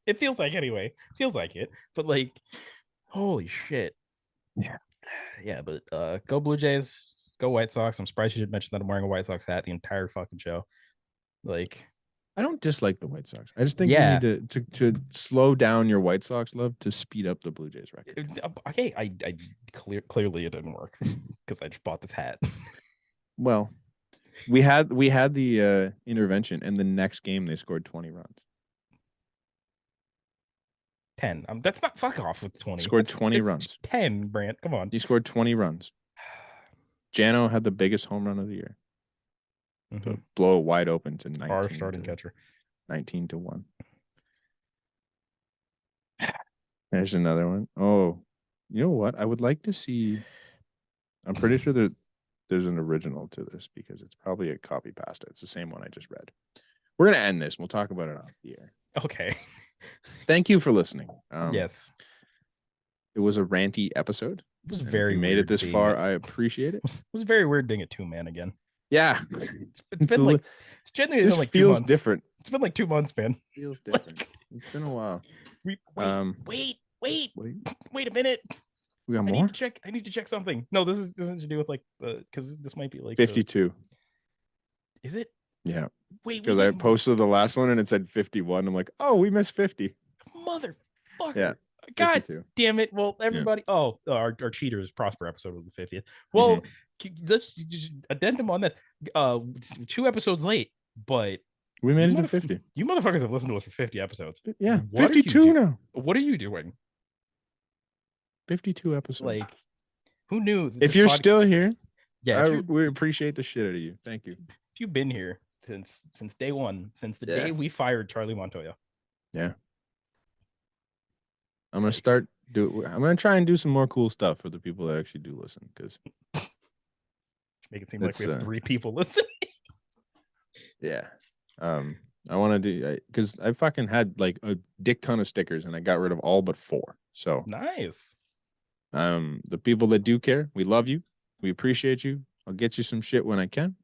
It feels like anyway. Feels like it. But like, holy shit. Yeah. Yeah, but go Blue Jays, go White Sox. I'm surprised you didn't mention that I'm wearing a White Sox hat the entire fucking show. Like, I don't dislike the White Sox. I just think you need to slow down your White Sox love to speed up the Blue Jays record. Okay, I clearly it didn't work because I just bought this hat. Well, we had the intervention, and the next game they scored 20 runs. 10. That's not fuck off with 20. Scored 20 runs. 10, Brant. Come on. He scored 20 runs. Jano had the biggest home run of the year. To blow it wide open to 19. Our starting catcher. 19-1. There's another one. Oh, you know what? I would like to see. I'm pretty sure that there's an original to this because it's probably a copy pasta. It's the same one I just read. We're going to end this. We'll talk about it off the air. Okay. Thank you for listening. Yes. It was a ranty episode. It was very weird. Made it this far. I appreciate it. It was very weird being a 2-man again. Yeah. It's been like it's genuinely just been like 2 feels months. Different. It's been like 2 months, man. Feels different. It's been a while. Wait a minute. We got more? I need to check something. No, this is to do with like because this might be like 52. Is it? Yeah. Wait, because I posted the last one and it said 51. I'm like, oh, we missed 50. Motherfucker. Yeah. God damn it. Well, everybody. Yeah. Oh, our Cheaters Prosper episode was the 50th. Well, let's just addendum on this. 2 episodes late, but we made it to 50. You motherfuckers have listened to us for 50 episodes. Yeah. 52 now. What are you doing? 52 episodes. Like, who knew? If you're still here, yeah, we appreciate the shit out of you. Thank you. If you've been here since day one, since the day we fired Charlie Montoya. Yeah. I'm gonna I'm gonna try and do some more cool stuff for the people that actually do listen, because make it seem like we have 3 people listening. Yeah. I want to do, because I fucking had like a dick ton of stickers and I got rid of all but 4. So nice. The people that do care, we love you. We appreciate you. I'll get you some shit when I can.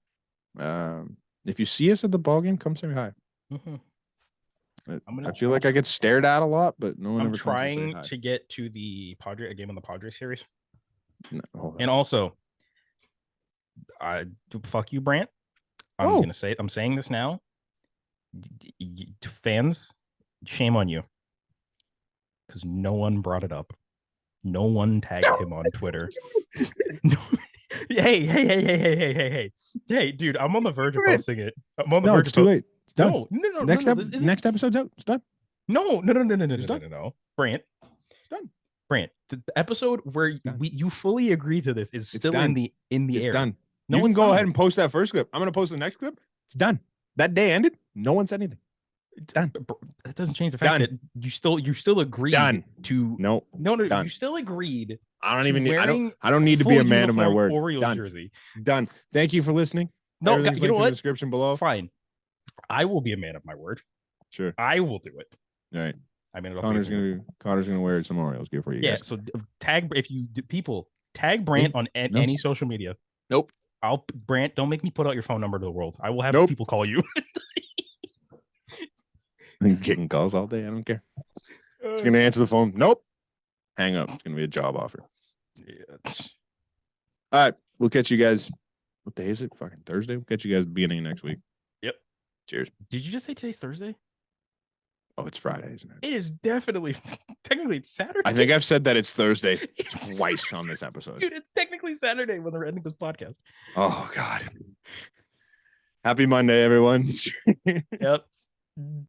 If you see us at the ball game, come say hi. I feel like I get stared at a lot, but no one ever comes to say hi. I'm trying to get to the a game on the Padre series. No, and also, fuck you, Brant. I'm saying this now. Fans, shame on you, because no one brought it up. No one tagged him on Twitter. Hey, dude, I'm on the verge of posting it. I'm on the verge. It's too late. It's done. No. Next episode's out. It's done. No. Brant, it's done. Brant, the episode where you fully agree to this is still in the air. It's done. No, you can go ahead and post that first clip. I'm gonna post the next clip. It's done. That day ended. No one said anything. It's done. That doesn't change the fact that you still agreed to no. Done. You still agreed. I don't need to be a man of my word. Orioles jersey. Done. Thank you for listening. No, everything's you know linked what? in the description below. Fine. I will be a man of my word. Sure. I will do it. All right. I mean, Connor's gonna wear some Orioles gear for you guys. So tag Brant on any social media. Nope. Brant, don't make me put out your phone number to the world. I will have people call you. I'm getting calls all day. I don't care. It's gonna answer the phone. Nope. Hang up. It's gonna be a job offer. Yeah. All right. We'll catch you guys. What day is it? Fucking Thursday. We'll catch you guys at the beginning of next week. Yep. Cheers. Did you just say today's Thursday? Oh, it's Friday, isn't it? It is definitely. Technically, it's Saturday. I think I've said that it's Thursday twice on this episode. Dude, it's technically Saturday when they're ending this podcast. Oh, God. Happy Monday, everyone. Yep.